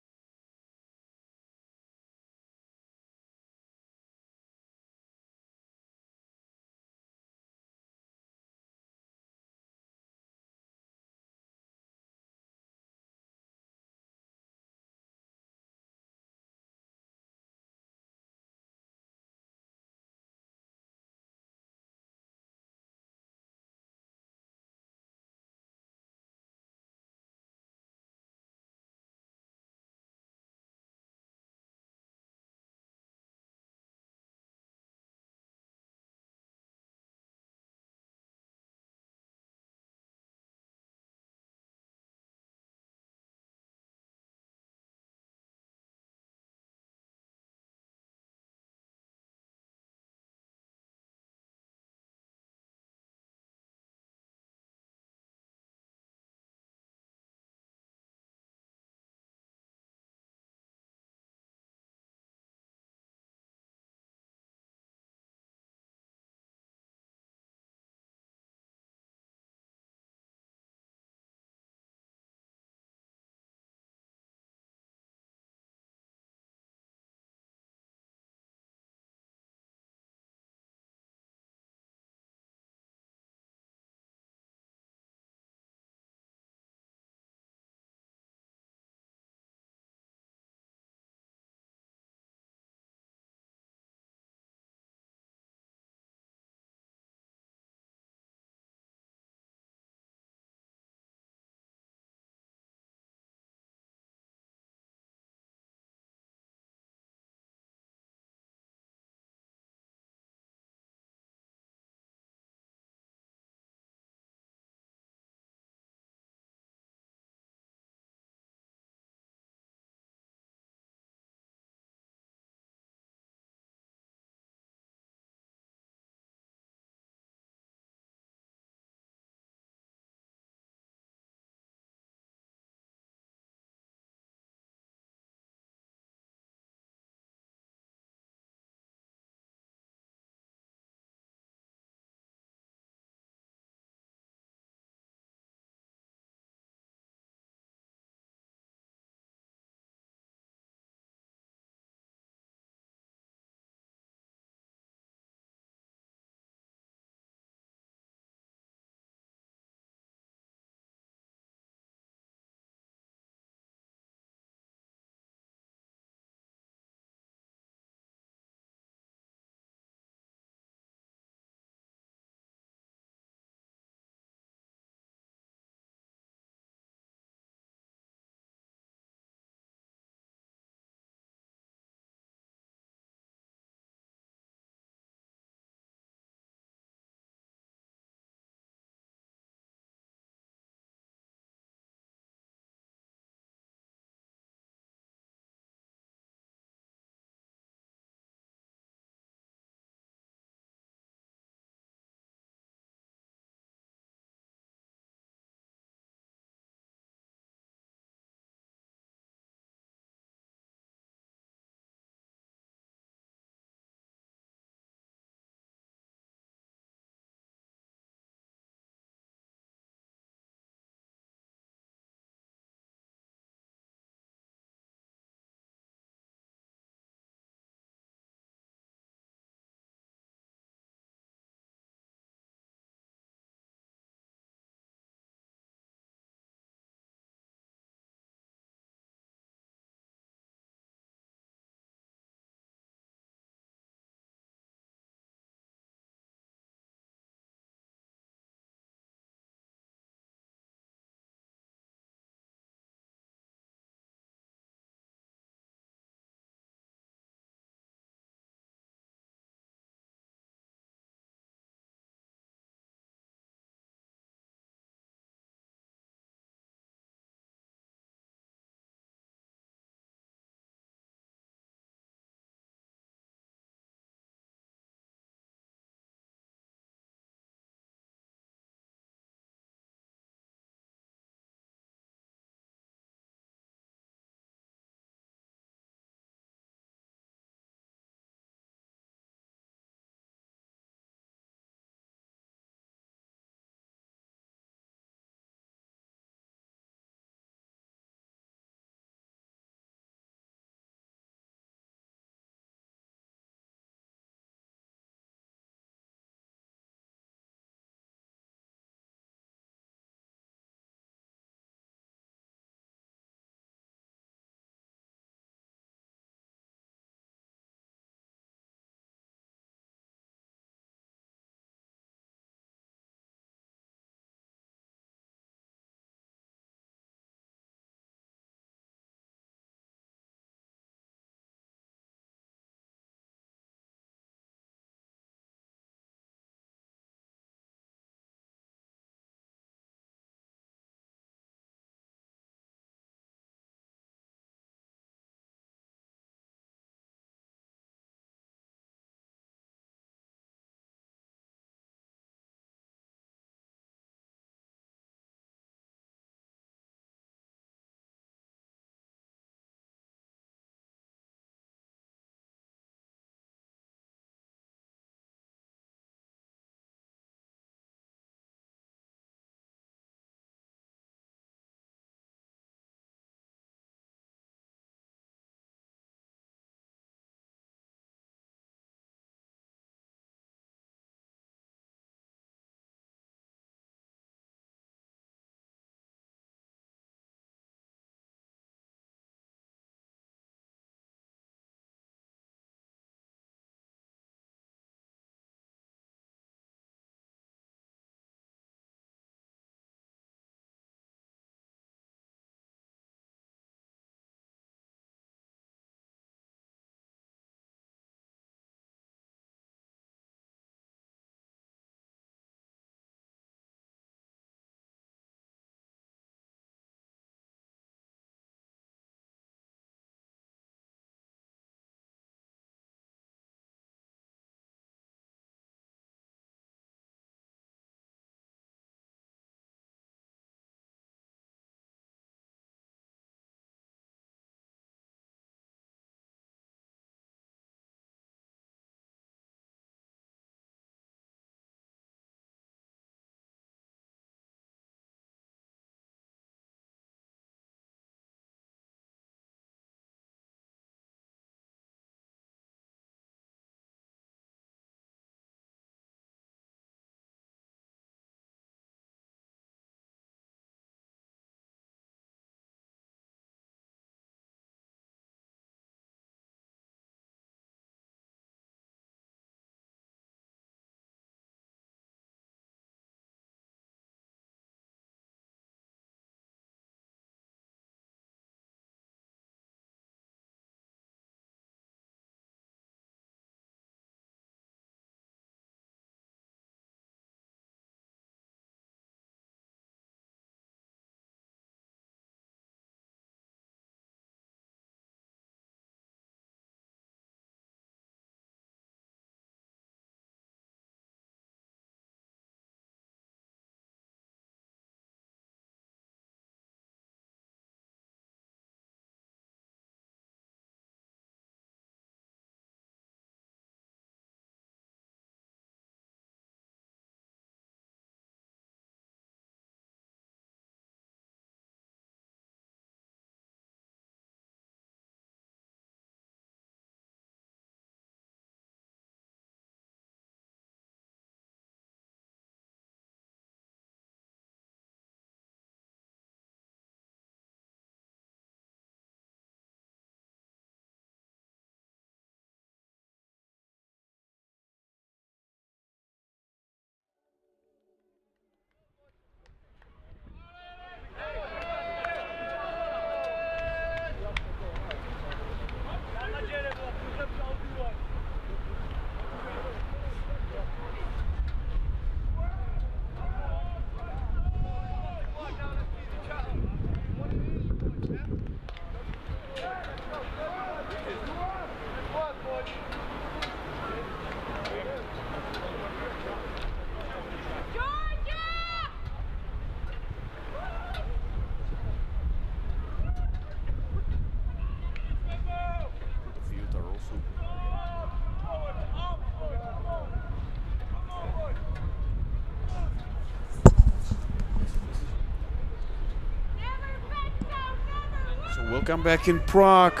Welcome back in Prague.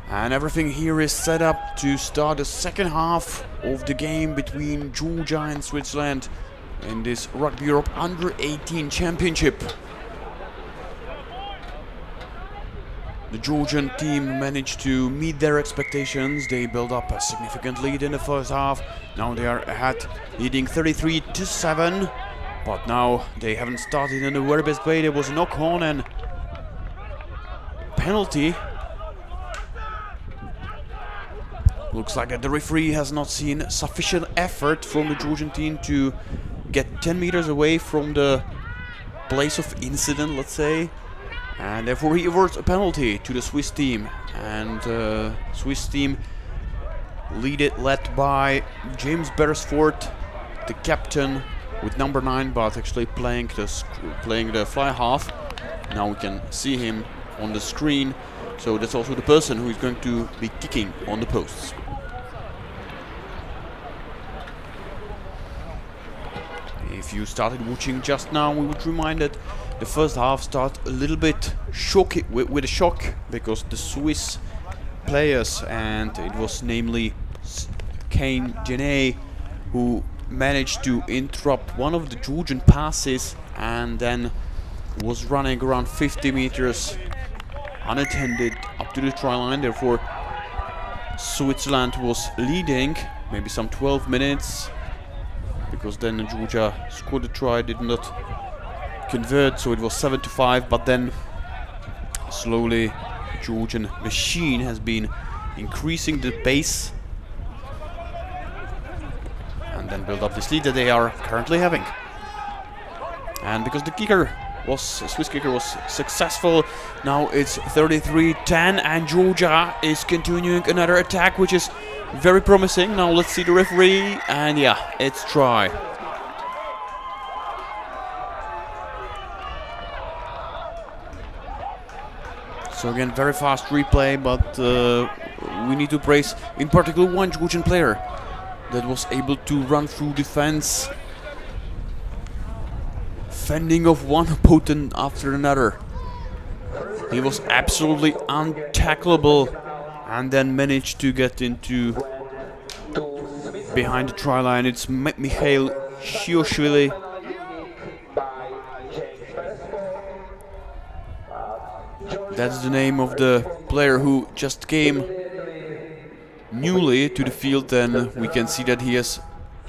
And everything here is set up to start the second half of the game between Georgia and Switzerland in this Rugby Europe U18 Championship. The Georgian team managed to meet their expectations. They built up a significant lead in the first half. Now they are ahead, leading 33-7. But now they haven't started in the very best way. There was a knock on and penalty. Looks like the referee has not seen sufficient effort from the Georgian team to get 10 meters away from the place of incident, let's say. And therefore he awards a penalty to the Swiss team. And Swiss team led by James Beresford, the captain, with number 9, but actually playing the fly half. Now we can see him on the screen. So that's also the person who is going to be kicking on the posts. If you started watching just now, we would remind that the first half started a little bit with a shock, because the Swiss players, and it was namely Kane Jene, who managed to interrupt one of the Georgian passes and then was running around 50 meters unattended up to the try line. Therefore Switzerland was leading maybe some 12 minutes, because then Georgia scored a try, did not convert, so it was 7-5. But then slowly Georgian machine has been increasing the pace and then build up this lead that they are currently having. And because the Swiss kicker was successful, now it's 33-10 and Georgia is continuing another attack, which is very promising. Now let's see the referee, and yeah, it's try. So again, very fast replay, but we need to praise in particular one Georgian player that was able to run through defense, fending off one opponent after another. He was absolutely untackleable and then managed to get into behind the try line. It's Mikhail Shioshvili. That's the name of the player who just came newly to the field, and we can see that he has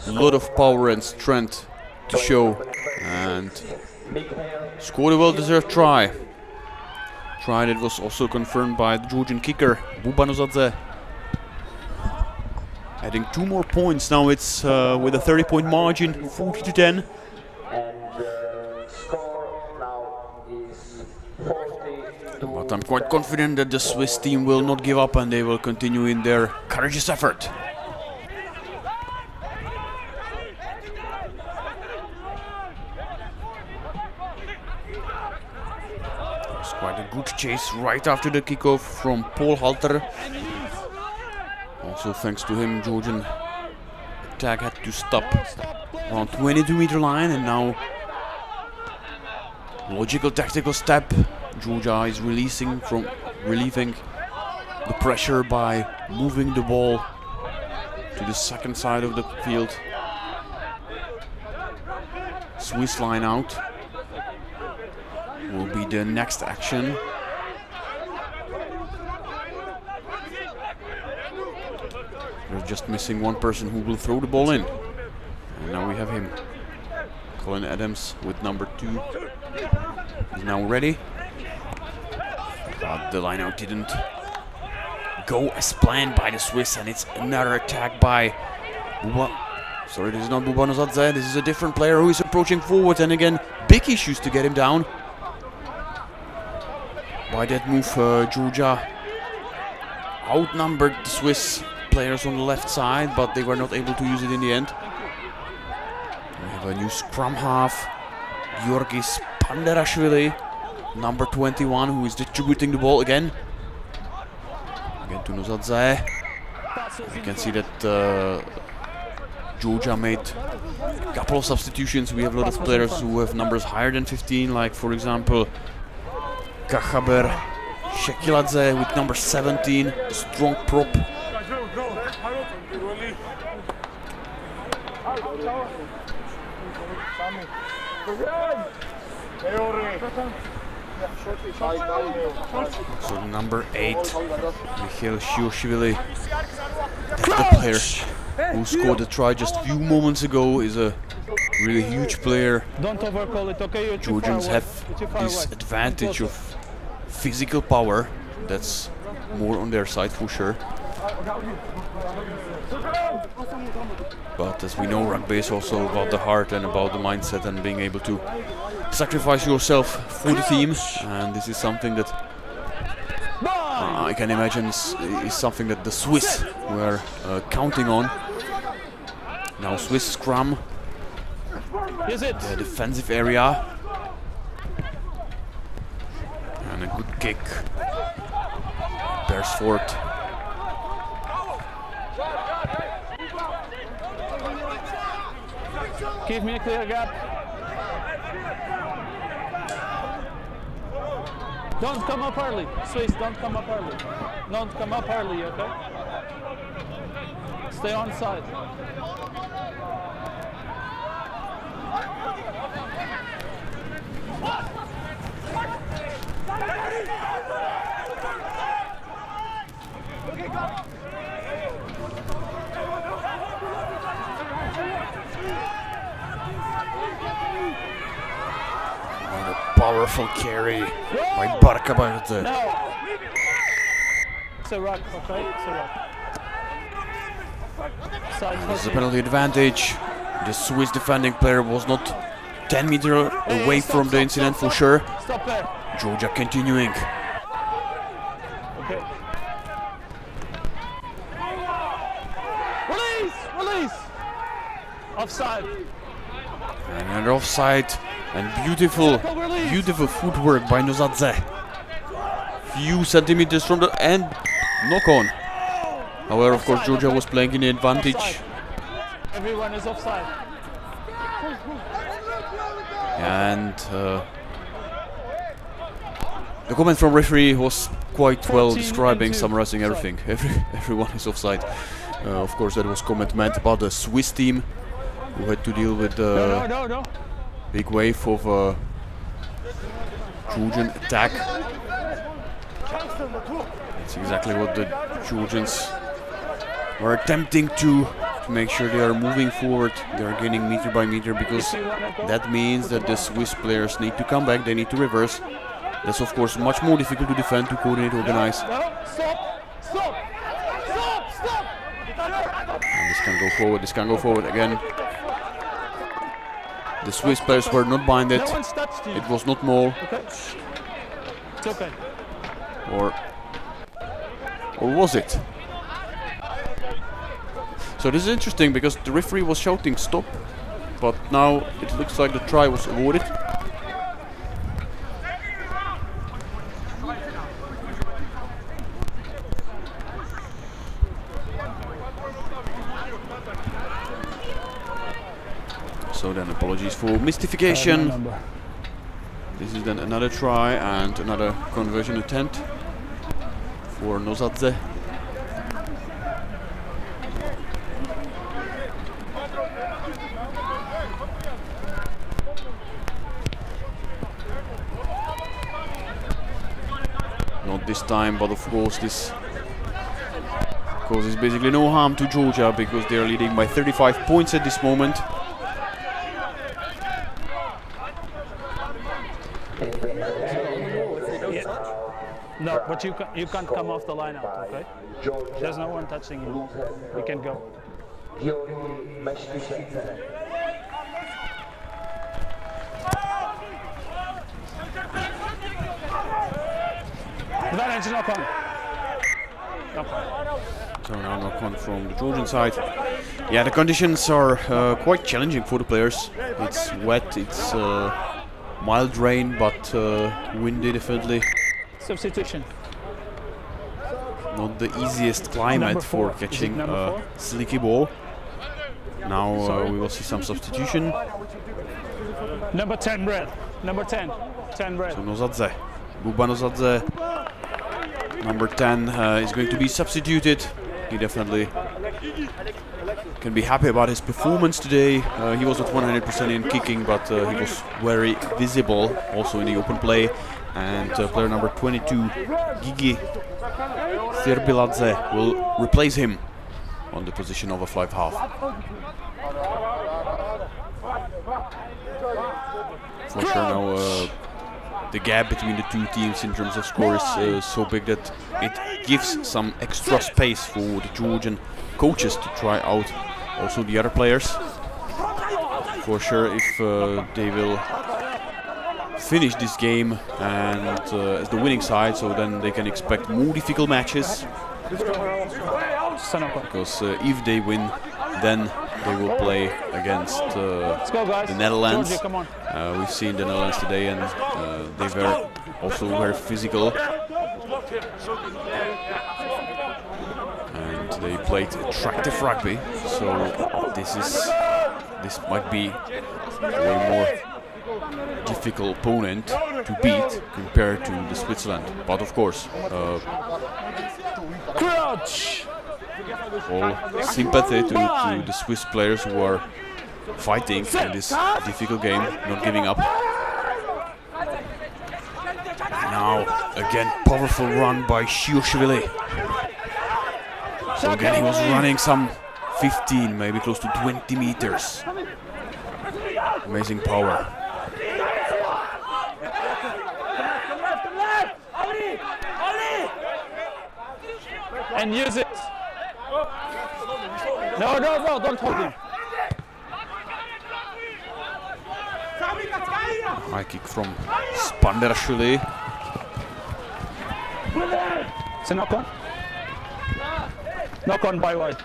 a lot of power and strength to show, and scored a well-deserved try. Try that was also confirmed by the Georgian kicker Bubanozadze, adding 2 more points. Now it's with a 30-point margin, 40-10. But I'm quite confident that the Swiss team will not give up and they will continue in their courageous effort. It's quite a good chase right after the kickoff from Paul Halter. Also thanks to him, Georgian attack had to stop around 22-meter line, and now logical tactical step. Georgia is relieving the pressure by moving the ball to the second side of the field. Swiss line out will be the next action. They're just missing one person who will throw the ball in. And now we have him. Colin Adams with number 2 is now ready. But the lineout didn't go as planned by the Swiss, and it's another attack by Sorry, this is not Bubanozadze, this is a different player who is approaching forward, and again, big issues to get him down. By that move, Georgia outnumbered the Swiss players on the left side, but they were not able to use it in the end. We have a new scrum half, Georgis Panderashvili, number 21, who is distributing the ball again. Again to Nozadze. You can see that Georgia made a couple of substitutions. We have a lot of players who have numbers higher than 15, like for example Kachaber Shekiladze with number 17, the strong prop. So number 8, Mikhail Shioshvili, that's the player who scored the try just a few moments ago, is a really huge player. Don't overcall it, okay? You're too far Georgians away. have You're too far this away. advantage of physical power, that's more on their side for sure. But as we know, rugby is also about the heart and about the mindset and being able to sacrifice yourself for the team, and this is something that I can imagine is something that the Swiss were counting on. Now Swiss scrum, Is it? the defensive area, and a good kick. Beresford. Give me a clear gap. Don't come up early. Swiss, don't come up early. Don't come up early, okay? Stay on side. And a powerful carry by Barkabarte. No! It's a rock, okay? It's a rock. Side This is a 14. penalty advantage. The Swiss defending player was not 10 meters away from the incident for sure. Stop there. Georgia continuing. Okay. Release! Release! Offside. And another offside. And beautiful footwork by Nozadze. Few centimeters from the end. Knock on. However, of course, Georgia was playing in the advantage. Offside. Everyone is offside. And the comment from referee was quite well 14 describing, and 2. summarizing everything. Everyone is offside. Of course, that was comment meant about the Swiss team, who had to deal with the No. big wave of Georgian attack. That's exactly what the Georgians were attempting to make sure they are moving forward. They are gaining meter by meter, because that means that the Swiss players need to come back, they need to reverse. That's of course much more difficult to defend, to coordinate, organize. No, stop! And this can go forward again. The Swiss players were not binded. No one's touched you. It was not Maul, Okay. It's okay. or was it? So this is interesting, because the referee was shouting stop, but now it looks like the try was awarded. So then apologies for mystification. This is then another try and another conversion attempt for Nozadze. Not this time, but of course this causes basically no harm to Georgia, because they are leading by 35 points at this moment. No, but you can't come off the line out, okay? There's no one touching you. You can go. Advantage, knock on. Knock on. So now knock on from the Georgian side. Yeah, the conditions are quite challenging for the players. It's wet, it's mild rain, but windy definitely. Substitution. Not the easiest climate Number for 4. Is it catching number a 4? slicky ball. Now we will see some substitution. Number 10, Brad. Number 10. 10, Brad. So Nozadze Bubanozadze, number 10, is going to be substituted. He definitely can be happy about his performance today. He was at 100% in kicking, but he was very visible also in the open play. And player number 22, Gigi Sirbiladze, will replace him on the position of a fly half. For sure now the gap between the two teams in terms of score is so big that it gives some extra space for the Georgian coaches to try out also the other players. For sure, if they will finish this game and as the winning side, so then they can expect more difficult matches. Because if they win, then they will play against the Netherlands. We've seen the Netherlands today, and they were also very physical. And they played attractive rugby, so this might be a way more difficult opponent to beat compared to the Switzerland. But of course, all sympathy to the Swiss players who are fighting in this difficult game, not giving up. Now again, powerful run by Shioshvili. So again, he was running some 15, maybe close to 20 meters. Amazing power. And use it. No, don't hold him. High kick from Spanderashvili. It's a knock on. Knock on by White.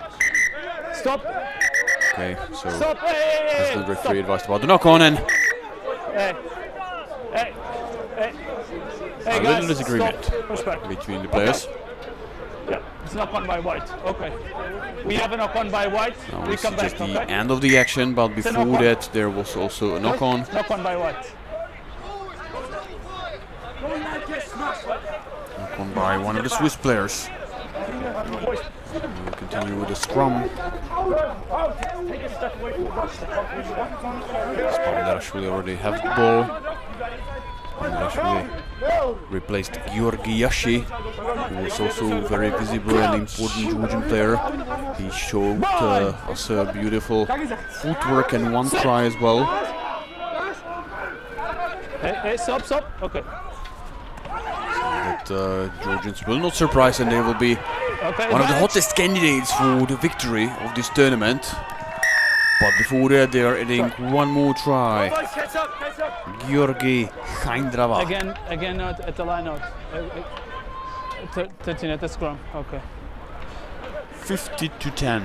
Stop. Okay, so Stop. as the referee advised about the knock on, and Hey, a guys, little disagreement stop. between the players. Yeah, it's knock on by White. Okay. We have a knock on by White. Now We it's come just back, the okay? end of the action, but a before knock-on. that there was also a knock on. Knock on by White. Knock on by one of the Swiss players. We'll continue with the scrum. Spanderashvili already has the ball. Spanderashvili replaced Georgi Yashi, who was also very visible and important Georgian player. He showed us a beautiful footwork and one try as well. Hey, stop. Okay. But Georgians will not surprise, and they will be one of the hottest candidates for the victory of this tournament. But before that, they are adding one more try. Georgi Haindrava. Again at the line out. 13 at the scrum. Okay. 50-10.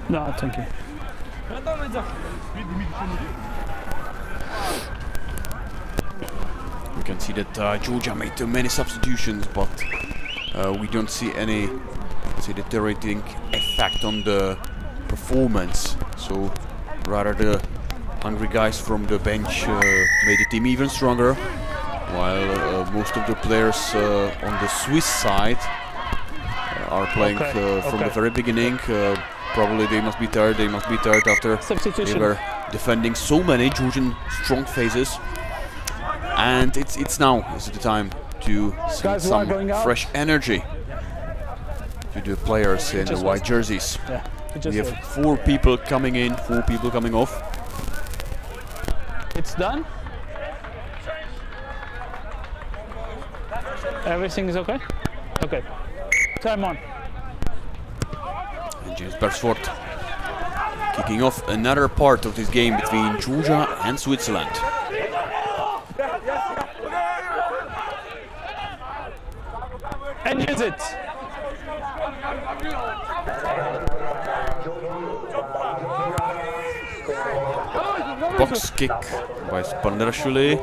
No, thank you. We can see that Georgia made many substitutions, but we don't see any deteriorating effect on the performance. So rather the hungry guys from the bench made the team even stronger, while most of the players on the Swiss side are playing from the very beginning. Probably they must be tired. They must be tired after they were defending so many Georgian strong faces. And it's now the time to send some fresh energy to the players in the white jerseys. We have 4 people coming in, 4 people coming off. It's done. Everything is okay? Okay. Time on. And James Beresford kicking off another part of this game between Georgia and Switzerland. And use it. Box kick by Spanderashvili.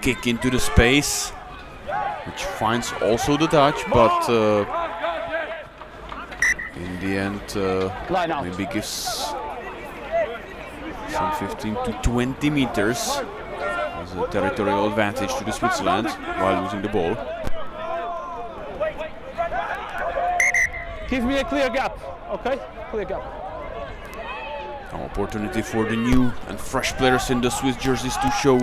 Kick into the space, which finds also the touch, but in the end maybe gives some 15 to 20 meters. As a territorial advantage to the Switzerland while losing the ball. Give me a clear gap, okay? Clear gap. An opportunity for the new and fresh players in the Swiss jerseys to show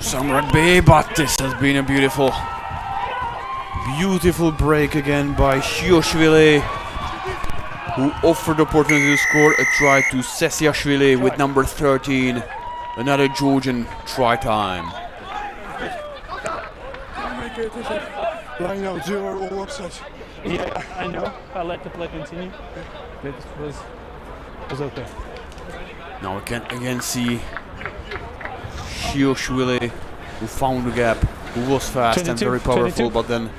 some rugby, but this has been a beautiful break again by Shioshvili, who offered the opportunity to score a try to Sesiashvili with number 13. Another Georgian try time. Line out 0, all upset. Yeah, I know. I let the play continue. It was okay. Now we can again see Shioshvili, who found the gap, who was fast 22, and very powerful, 22. but then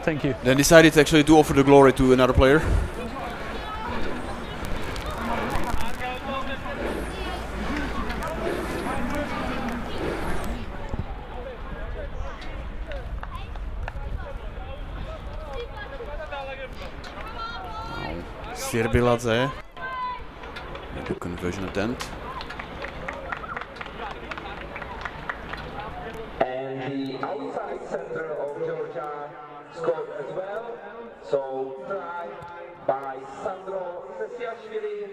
Thank you. Then decided actually to offer the glory to another player. Sirbiladze, the conversion attempt. And the outside center of Georgia scored as well. So try by Sandro Sesiashvili.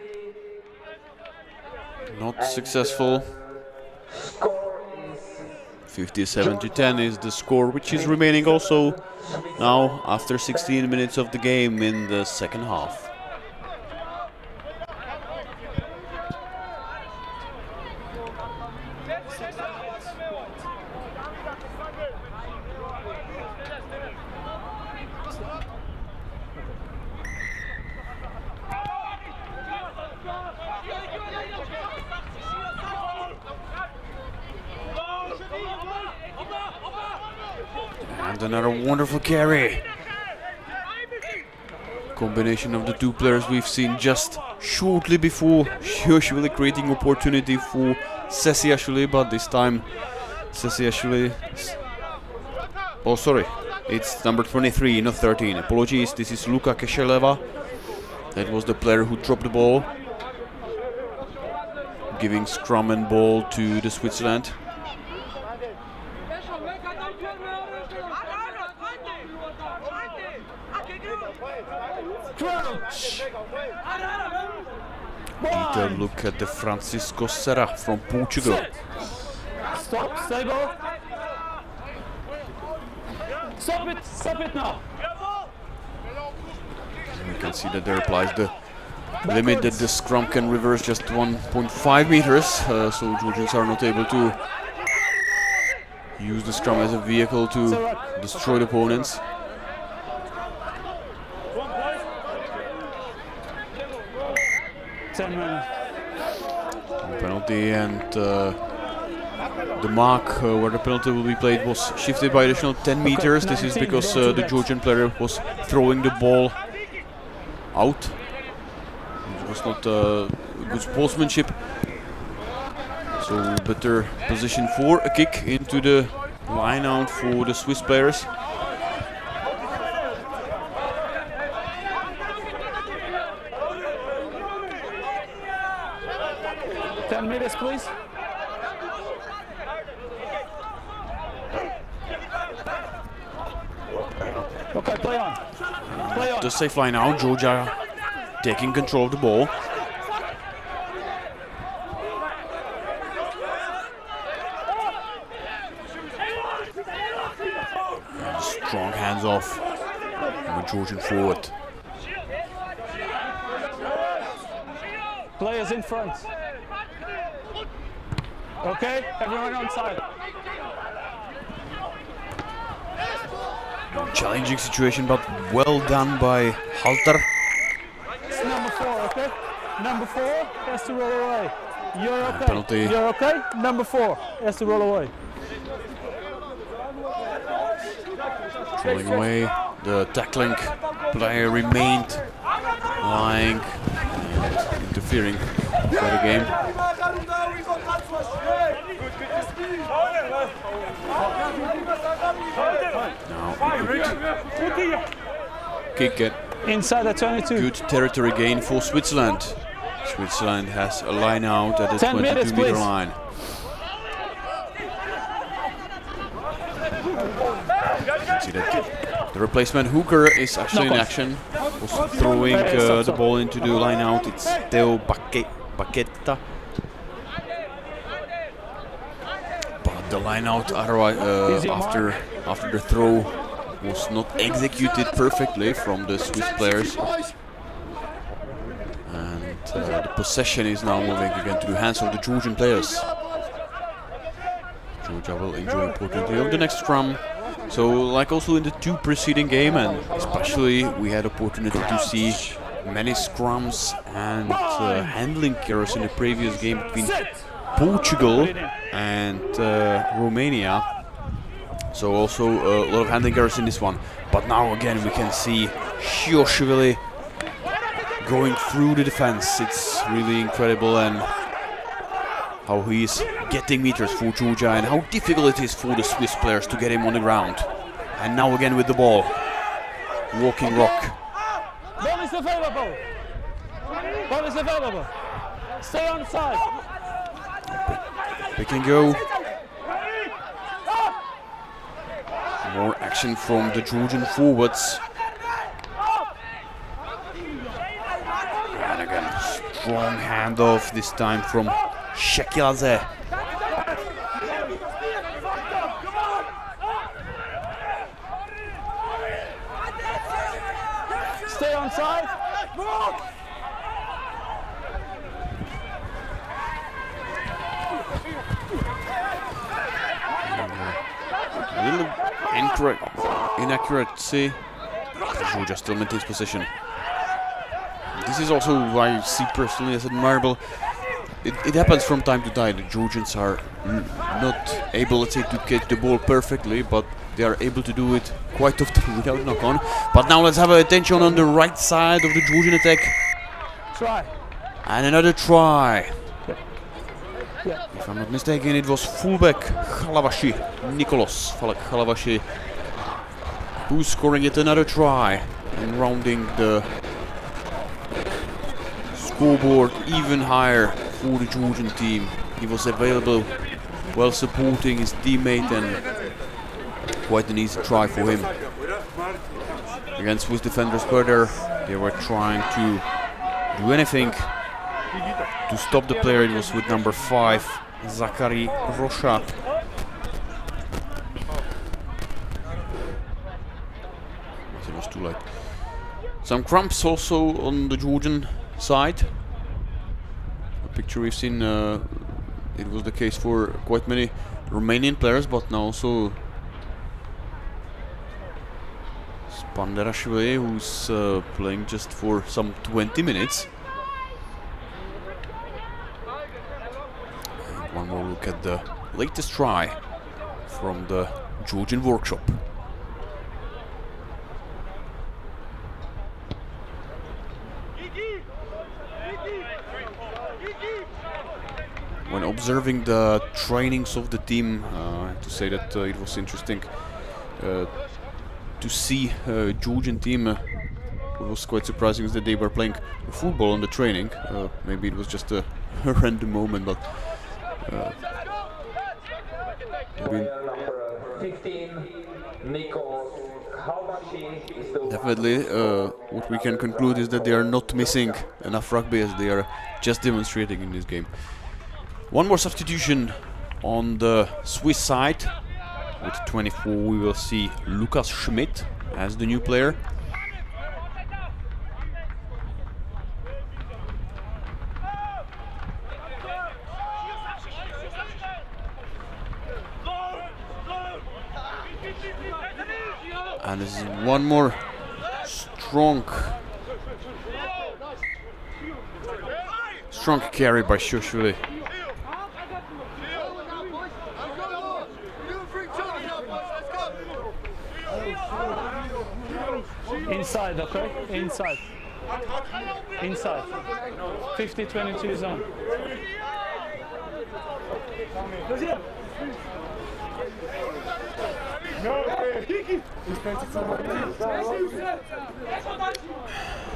Not successful. Score is 57 to 10 is the score, which is remaining also now after 16 minutes of the game in the second half. And another wonderful carry. Combination of the two players we've seen just shortly before, usually creating opportunity for Sesiashvili, but this time Sesiashvili. Oh, sorry, it's number 23, not 13. Apologies, this is Luka Kesheleva. That was the player who dropped the ball, giving scrum and ball to the Switzerland. Detailed look at the Francisco Serra from Portugal. Stop, stable. Stop it now. We can see that there applies the limit that the scrum can reverse just 1.5 meters, so Georgians are not able to use the scrum as a vehicle to destroy the opponents. Penalty, and the mark where the penalty will be played was shifted by additional 10 meters. This is because the Georgian player was throwing the ball out. It was not good sportsmanship. So better position for a kick into the line out for the Swiss players. Meters, please. Okay, play on. Play on. The safe line now, Georgia taking control of the ball. And strong hands off from the Georgian forward. Players in front. Okay, everyone on side. Challenging situation, but well done by Halter. It's number 4, okay? Number 4 has to roll away. You're okay. Penalty. You're okay? Number 4 has to roll away. Rolling away. The tackling player remained lying and interfering for the game. Now, kick it. Inside the 22. Good territory gain for Switzerland. Switzerland has a line out at the 10 minutes, 22-meter please. line. See that the replacement hooker is actually in action. Was throwing the ball into the line out. It's Theo Marketa. But the line out after the throw was not executed perfectly from the Swiss players. And the possession is now moving again to the hands of the Georgian players. Georgia will enjoy opportunity of the next scrum. So, like also in the two preceding game, and especially we had opportunity to see many scrums and handling errors in the previous game between Portugal and Romania. So also a lot of handling errors in this one. But now again we can see Shioshvili going through the defense. It's really incredible, and how he is getting meters for Georgia and how difficult it is for the Swiss players to get him on the ground. And now again with the ball. Walking rock. Ball is available. Ball is available. Stay on side. Pick and go. More action from the Georgian forwards. And again, strong handoff this time from Shekiladze. Stay on side. A little inaccuracy. Georgia still maintains possession. This is also why I see personally as admirable. It happens from time to time. The Georgians are not able, let's say, to catch the ball perfectly, but they are able to do it quite often without knock-on. But now let's have attention on the right side of the Georgian attack. Try. And another try. Yeah. If I'm not mistaken, it was fullback Halavashi, Nicholas Halavashi, who's scoring yet another try and rounding the scoreboard even higher for the Georgian team. He was available, well supporting his teammate, and quite an easy try for him. Against Swiss defenders further, they were trying to do anything to stop the player. It was with number 5, Zachary Rocha. It was too late. Some cramps also on the Georgian side. A picture we've seen, it was the case for quite many Romanian players, but now also Spanderashvili, who's playing just for some 20 minutes. And one more look at the latest try from the Georgian workshop. When observing the trainings of the team, I have to say that it was interesting to see Georgian team. What was quite surprising is that they were playing football on the training. Maybe it was just a random moment, but definitely what we can conclude is that they are not missing enough rugby, as they are just demonstrating in this game. One more substitution on the Swiss side. With 24 we will see Lukas Schmidt as the new player. And this is one more strong carry by Shioshvili. Inside, okay? Inside. Inside. 50-22 zone. No,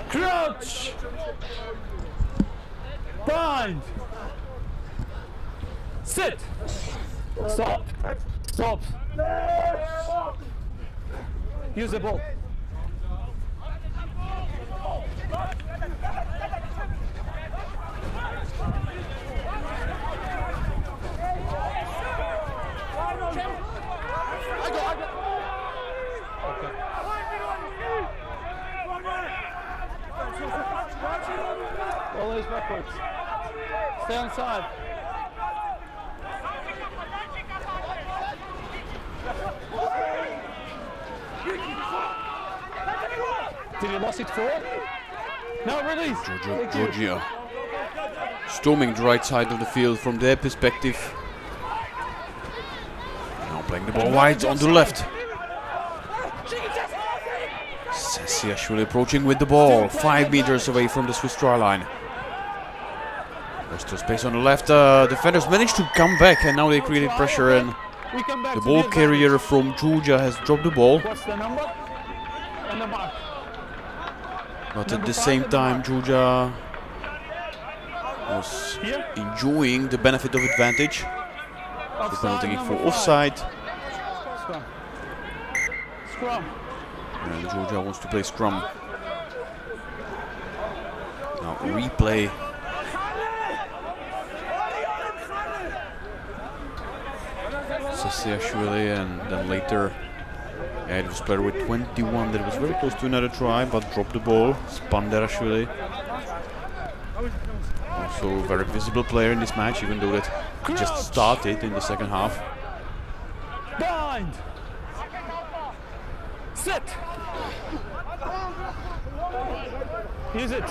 Crouch! Bind! Sit! Stop! Stop! Use the ball. Always backwards. Stay on side. Did you lost it forward? No, release. Georgia storming the right side of the field from their perspective. Now playing the ball wide on the left. Sesiashvili approaching with the ball, 5 meters away from the Swiss try line. There's still space on the left. Defenders managed to come back, and now they created pressure, and the ball carrier from Georgia has dropped the ball. What's the number? And the mark. But at the same time, Georgia was enjoying the benefit of advantage. The penalty for offside. Scrum. Scrum. And Georgia wants to play scrum. Now replay. Sesiashvili, and then later it was player with 21 that was very close to another try but dropped the ball. Spanderashvili. Also a very visible player in this match, even though that he just started in the second half. Bind! Sit! Use it!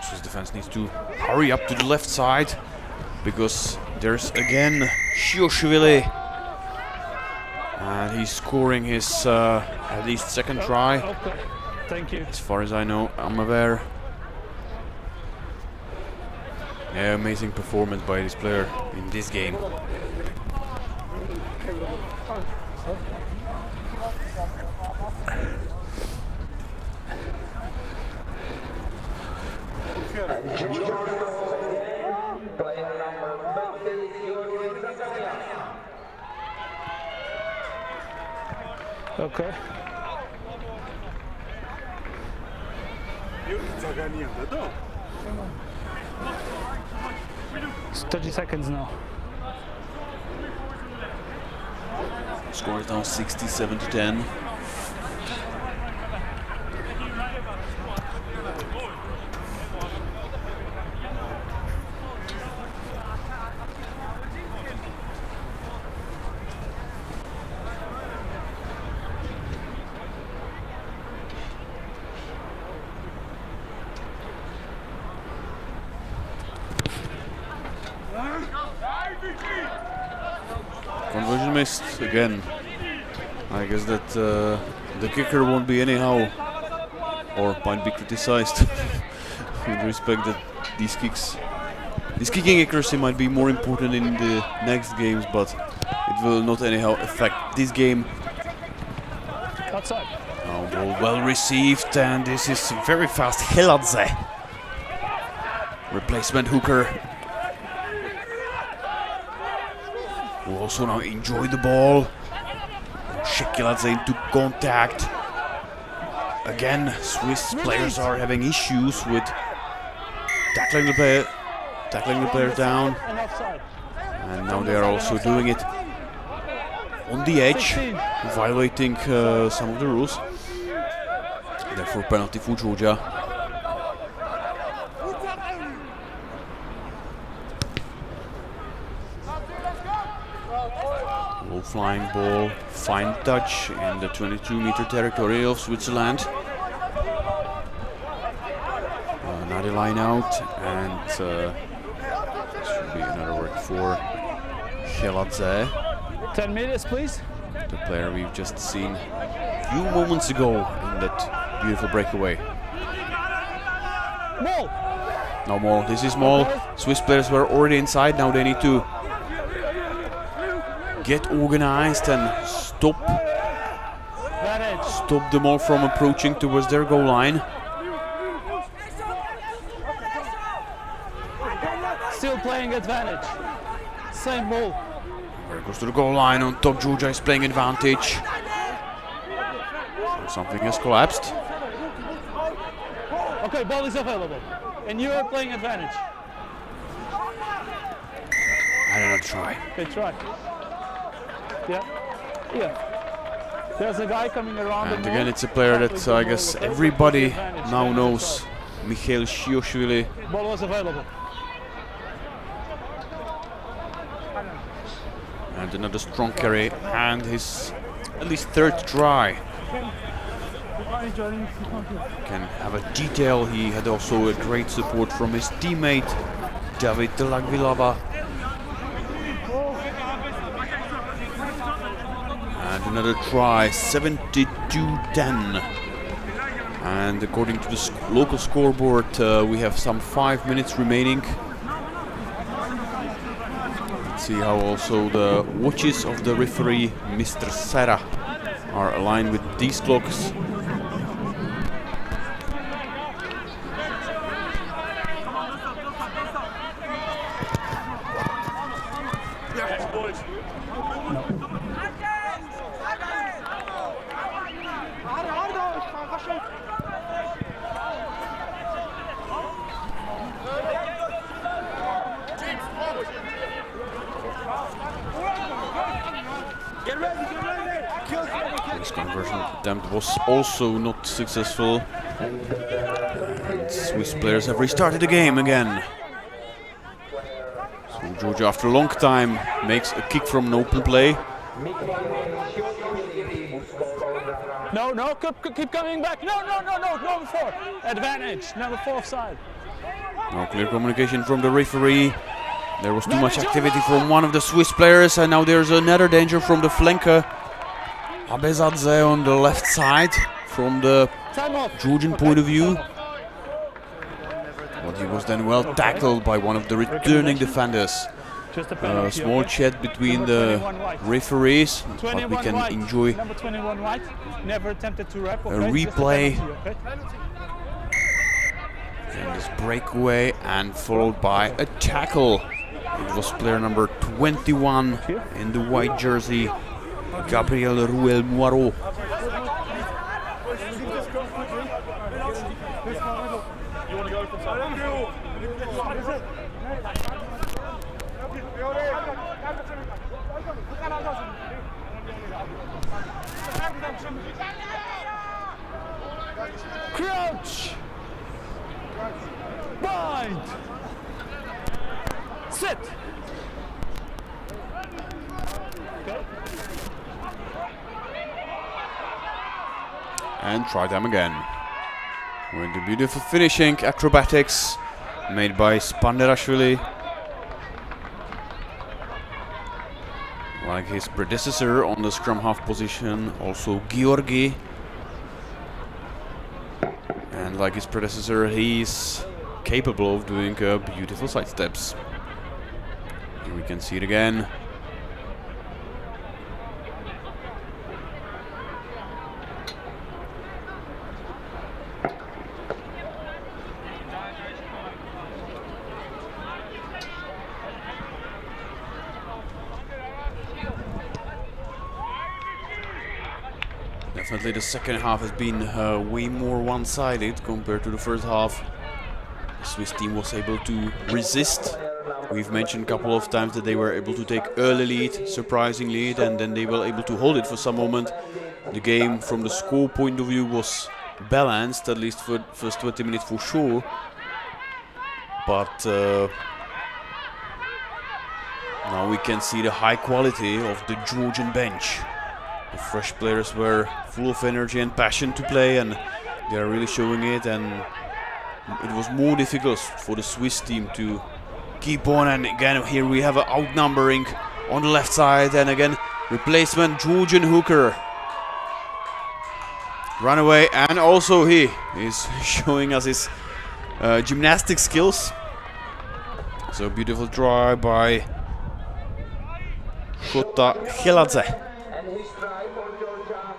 Swiss defense needs to hurry up to the left side because there's again Shioshvili, and he's scoring his at least second try. Okay. Thank you. As far as I know, I'm aware. Yeah, amazing performance by this player in this game. Player number 30, Okay. It's 30 seconds now. Score is now 67-10. Conversion missed again. I guess that the kicker won't be anyhow, or might be criticized with respect that this kicking accuracy might be more important in the next games, but it will not anyhow affect this game. Outside. Now ball well received, and this is very fast Heladze. Replacement hooker. Who also now enjoy the ball. Shekiladze into contact. Again, Swiss players are having issues with tackling the player down. And offside. And now they are also doing it on the edge, violating some of the rules. Therefore, penalty for Georgia. Low flying ball, fine touch in the 22-meter territory of Switzerland. Another line out, and this should be another work for Heladze, 10 minutes, please. the player we've just seen a few moments ago in that beautiful breakaway. Ball. No more. This is more. Swiss players were already inside. Now they need to get organized and stop them all from approaching towards their goal line. Still playing advantage. Same ball. Very close to the goal line. On top, Georgia is playing advantage. Something has collapsed. Okay, ball is available. And you are playing advantage. I did not try. Okay, try. Yeah. Yeah. There's a guy coming around. And again, it's a player that I guess everybody now knows. Mikhail Shioshvili. Ball was available. And another strong carry. And his at least third try. Can have a detail. He had also a great support from his teammate David Lagvilava. And another try, 72-10. And according to the local scoreboard, we have some 5 minutes remaining. Let's see how also the watches of the referee, Mr. Serra, are aligned with these clocks. This conversion attempt was also not successful. And Swiss players have restarted the game again. So Georgia, after a long time, makes a kick from an open play. No, keep coming back. No, number 4. Advantage, number 4 offside. No clear communication from the referee. There was too much activity from one of the Swiss players, and now there's another danger from the flanker. Abezadze on the left side from the Georgian point of view. But he was then well tackled by one of the returning defenders. A small chat between the referees, but we can enjoy a replay. And this breakaway and followed by a tackle. It was player number 21 in the white jersey, Gabriel Ruel Moirot. Crouch! Bind! Sit! Okay. And try them again. With the beautiful finishing acrobatics made by Spanderashvili. Like his predecessor on the scrum half position, also Georgi. And like his predecessor, he's capable of doing beautiful side steps. Here we can see it again. Definitely the second half has been way more one-sided compared to the first half. The Swiss team was able to resist. We've mentioned a couple of times that they were able to take early lead, surprising lead, and then they were able to hold it for some moment. The game from the score point of view was balanced, at least for the first 20 minutes for sure. But now we can see the high quality of the Georgian bench. The fresh players were full of energy and passion to play, and they are really showing it. And it was more difficult for the Swiss team to keep on. And again, here we have an outnumbering on the left side, and again replacement Georgian hooker. Runaway, and also he is showing us his gymnastic skills. So beautiful try by Marketa Stadium. And his try for Georgia.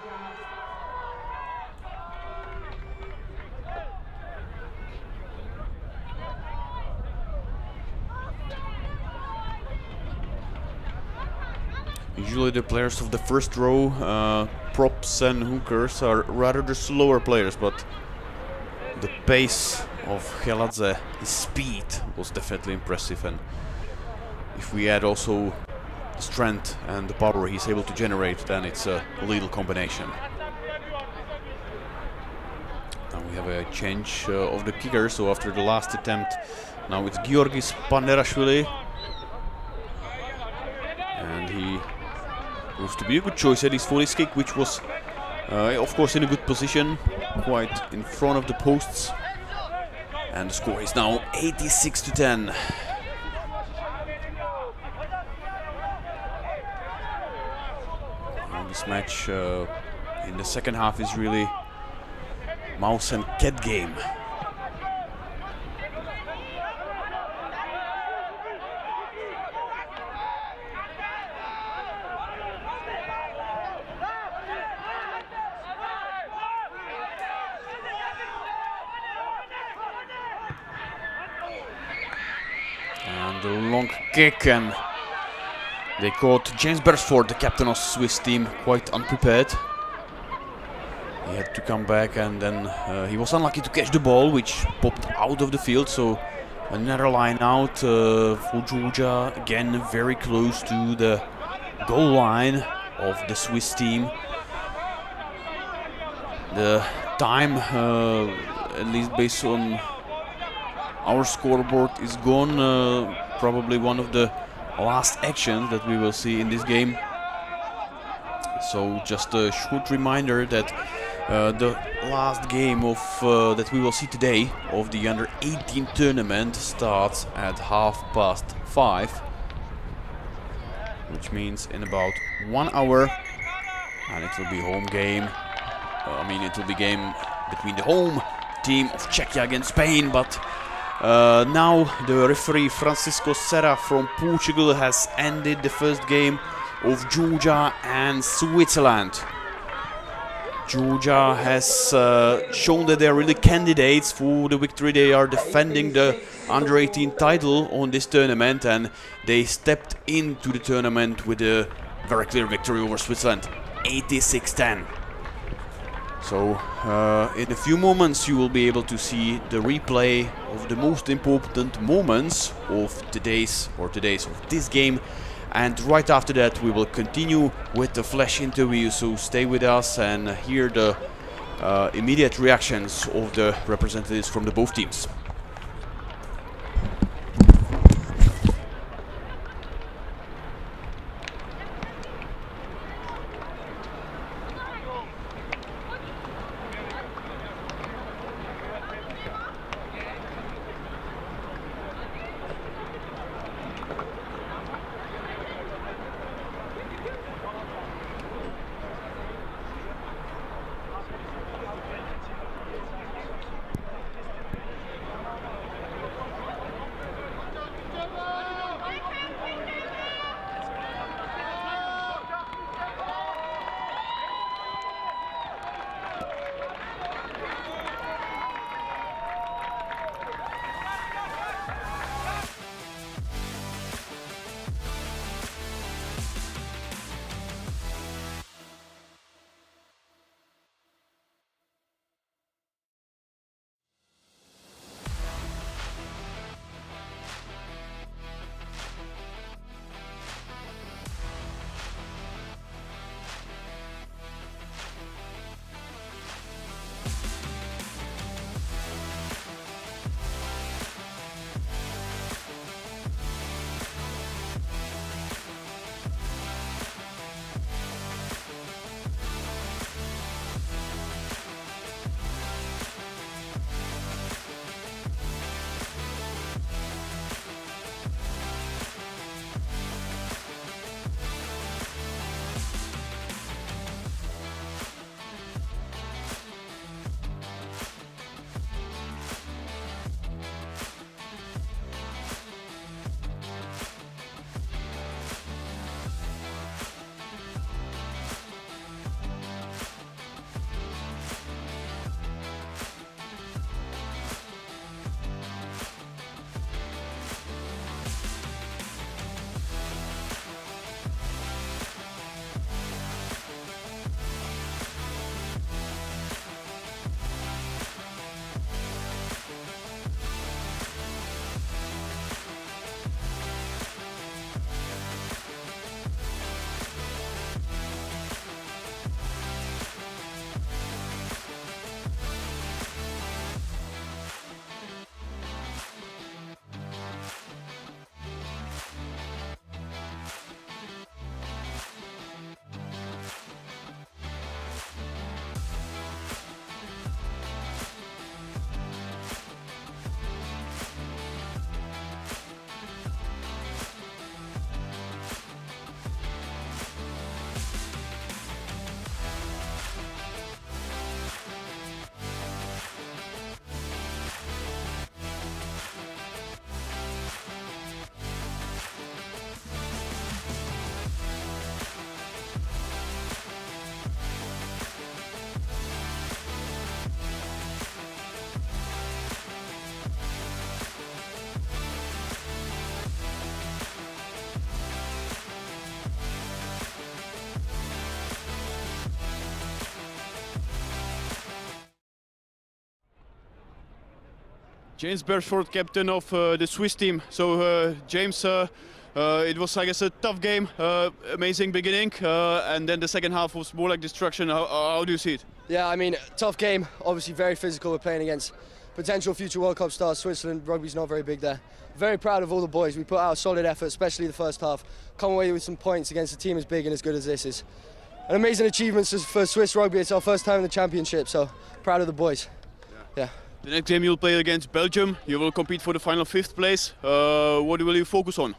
Usually the players of the first row, props and hookers, are rather the slower players, but the pace of Stadium, his speed, was definitely impressive, and if we add also the strength and the power he's able to generate, then it's a lethal combination. Now we have a change of the kicker, so after the last attempt, now it's Georgis Panderashvili, and he proves to be a good choice at his volley's kick, which was of course in a good position, quite in front of the posts, and the score is now 86-10. Now this match in the second half is really mouse and cat game. And a long kick, and they caught James Beresford, the captain of Swiss team, quite unprepared. He had to come back, and then he was unlucky to catch the ball, which popped out of the field. So another line out for Georgia, again very close to the goal line of the Swiss team. The time, at least based on our scoreboard, is gone. Probably one of the last actions that we will see in this game. So just a short reminder that the last game of that we will see today of the under-18 tournament starts at 5:30, which means in about 1 hour, and it will be home game. I mean, it will be game between the home team of Czechia against Spain, but now the referee Francisco Serra from Portugal has ended the first game of Georgia and Switzerland. Georgia has shown that they are really candidates for the victory. They are defending the under-18 title on this tournament, and they stepped into the tournament with a very clear victory over Switzerland, 86-10. So in a few moments you will be able to see the replay of the most important moments of this game, and right after that we will continue with the flash interview. So stay with us and hear the immediate reactions of the representatives from the both teams. James Beresford, captain of the Swiss team. So James, it was, I guess, a tough game, amazing beginning, and then the second half was more like destruction. How do you see it? Yeah, I mean, tough game, obviously very physical. We're playing against potential future World Cup stars. Switzerland, rugby's not very big there. Very proud of all the boys. We put out a solid effort, especially the first half. Come away with some points against a team as big and as good as this is. An amazing achievement for Swiss rugby. It's our first time in the championship, so proud of the boys. Yeah. The next game you'll play against Belgium. You will compete for the final 5th place. What will you focus on?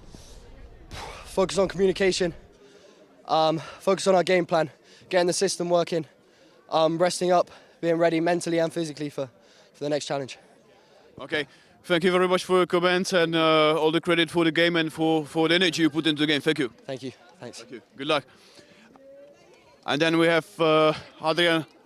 Focus on communication, focus on our game plan, getting the system working, resting up, being ready mentally and physically for the next challenge. Okay, thank you very much for your comments and all the credit for the game and for the energy you put into the game. Thank you. Thank you. Thanks. Thank you. Good luck. And then we have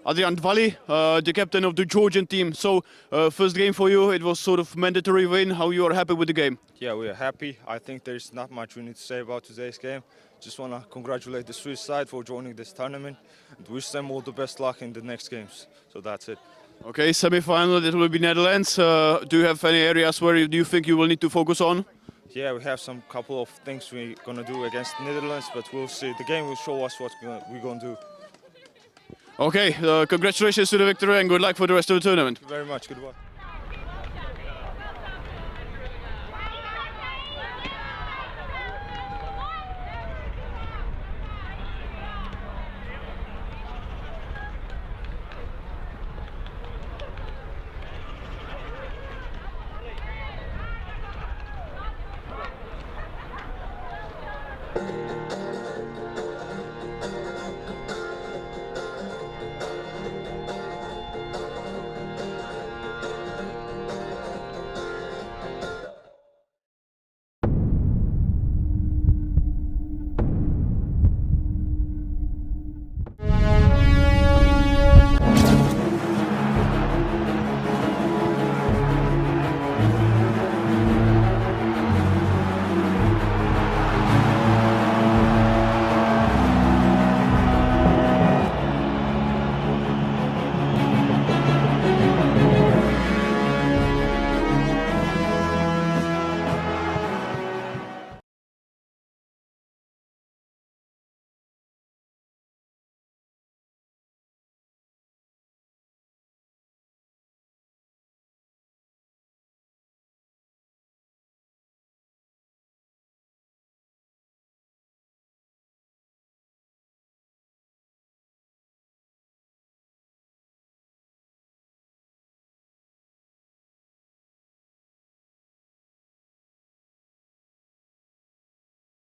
Adrian Dvali, the captain of the Georgian team. So first game for you, it was sort of mandatory win. How you are happy with the game? Yeah, we are happy. I think there's not much we need to say about today's game. Just want to congratulate the Swiss side for joining this tournament and wish them all the best luck in the next games. So that's it. Okay, semi-final, it will be Netherlands. Do you have any areas where you think you will need to focus on? Yeah, we have some couple of things we're going to do against the Netherlands, but we'll see. The game will show us what we're going to do. Okay, congratulations to the victory and good luck for the rest of the tournament. Thank you very much. Good luck.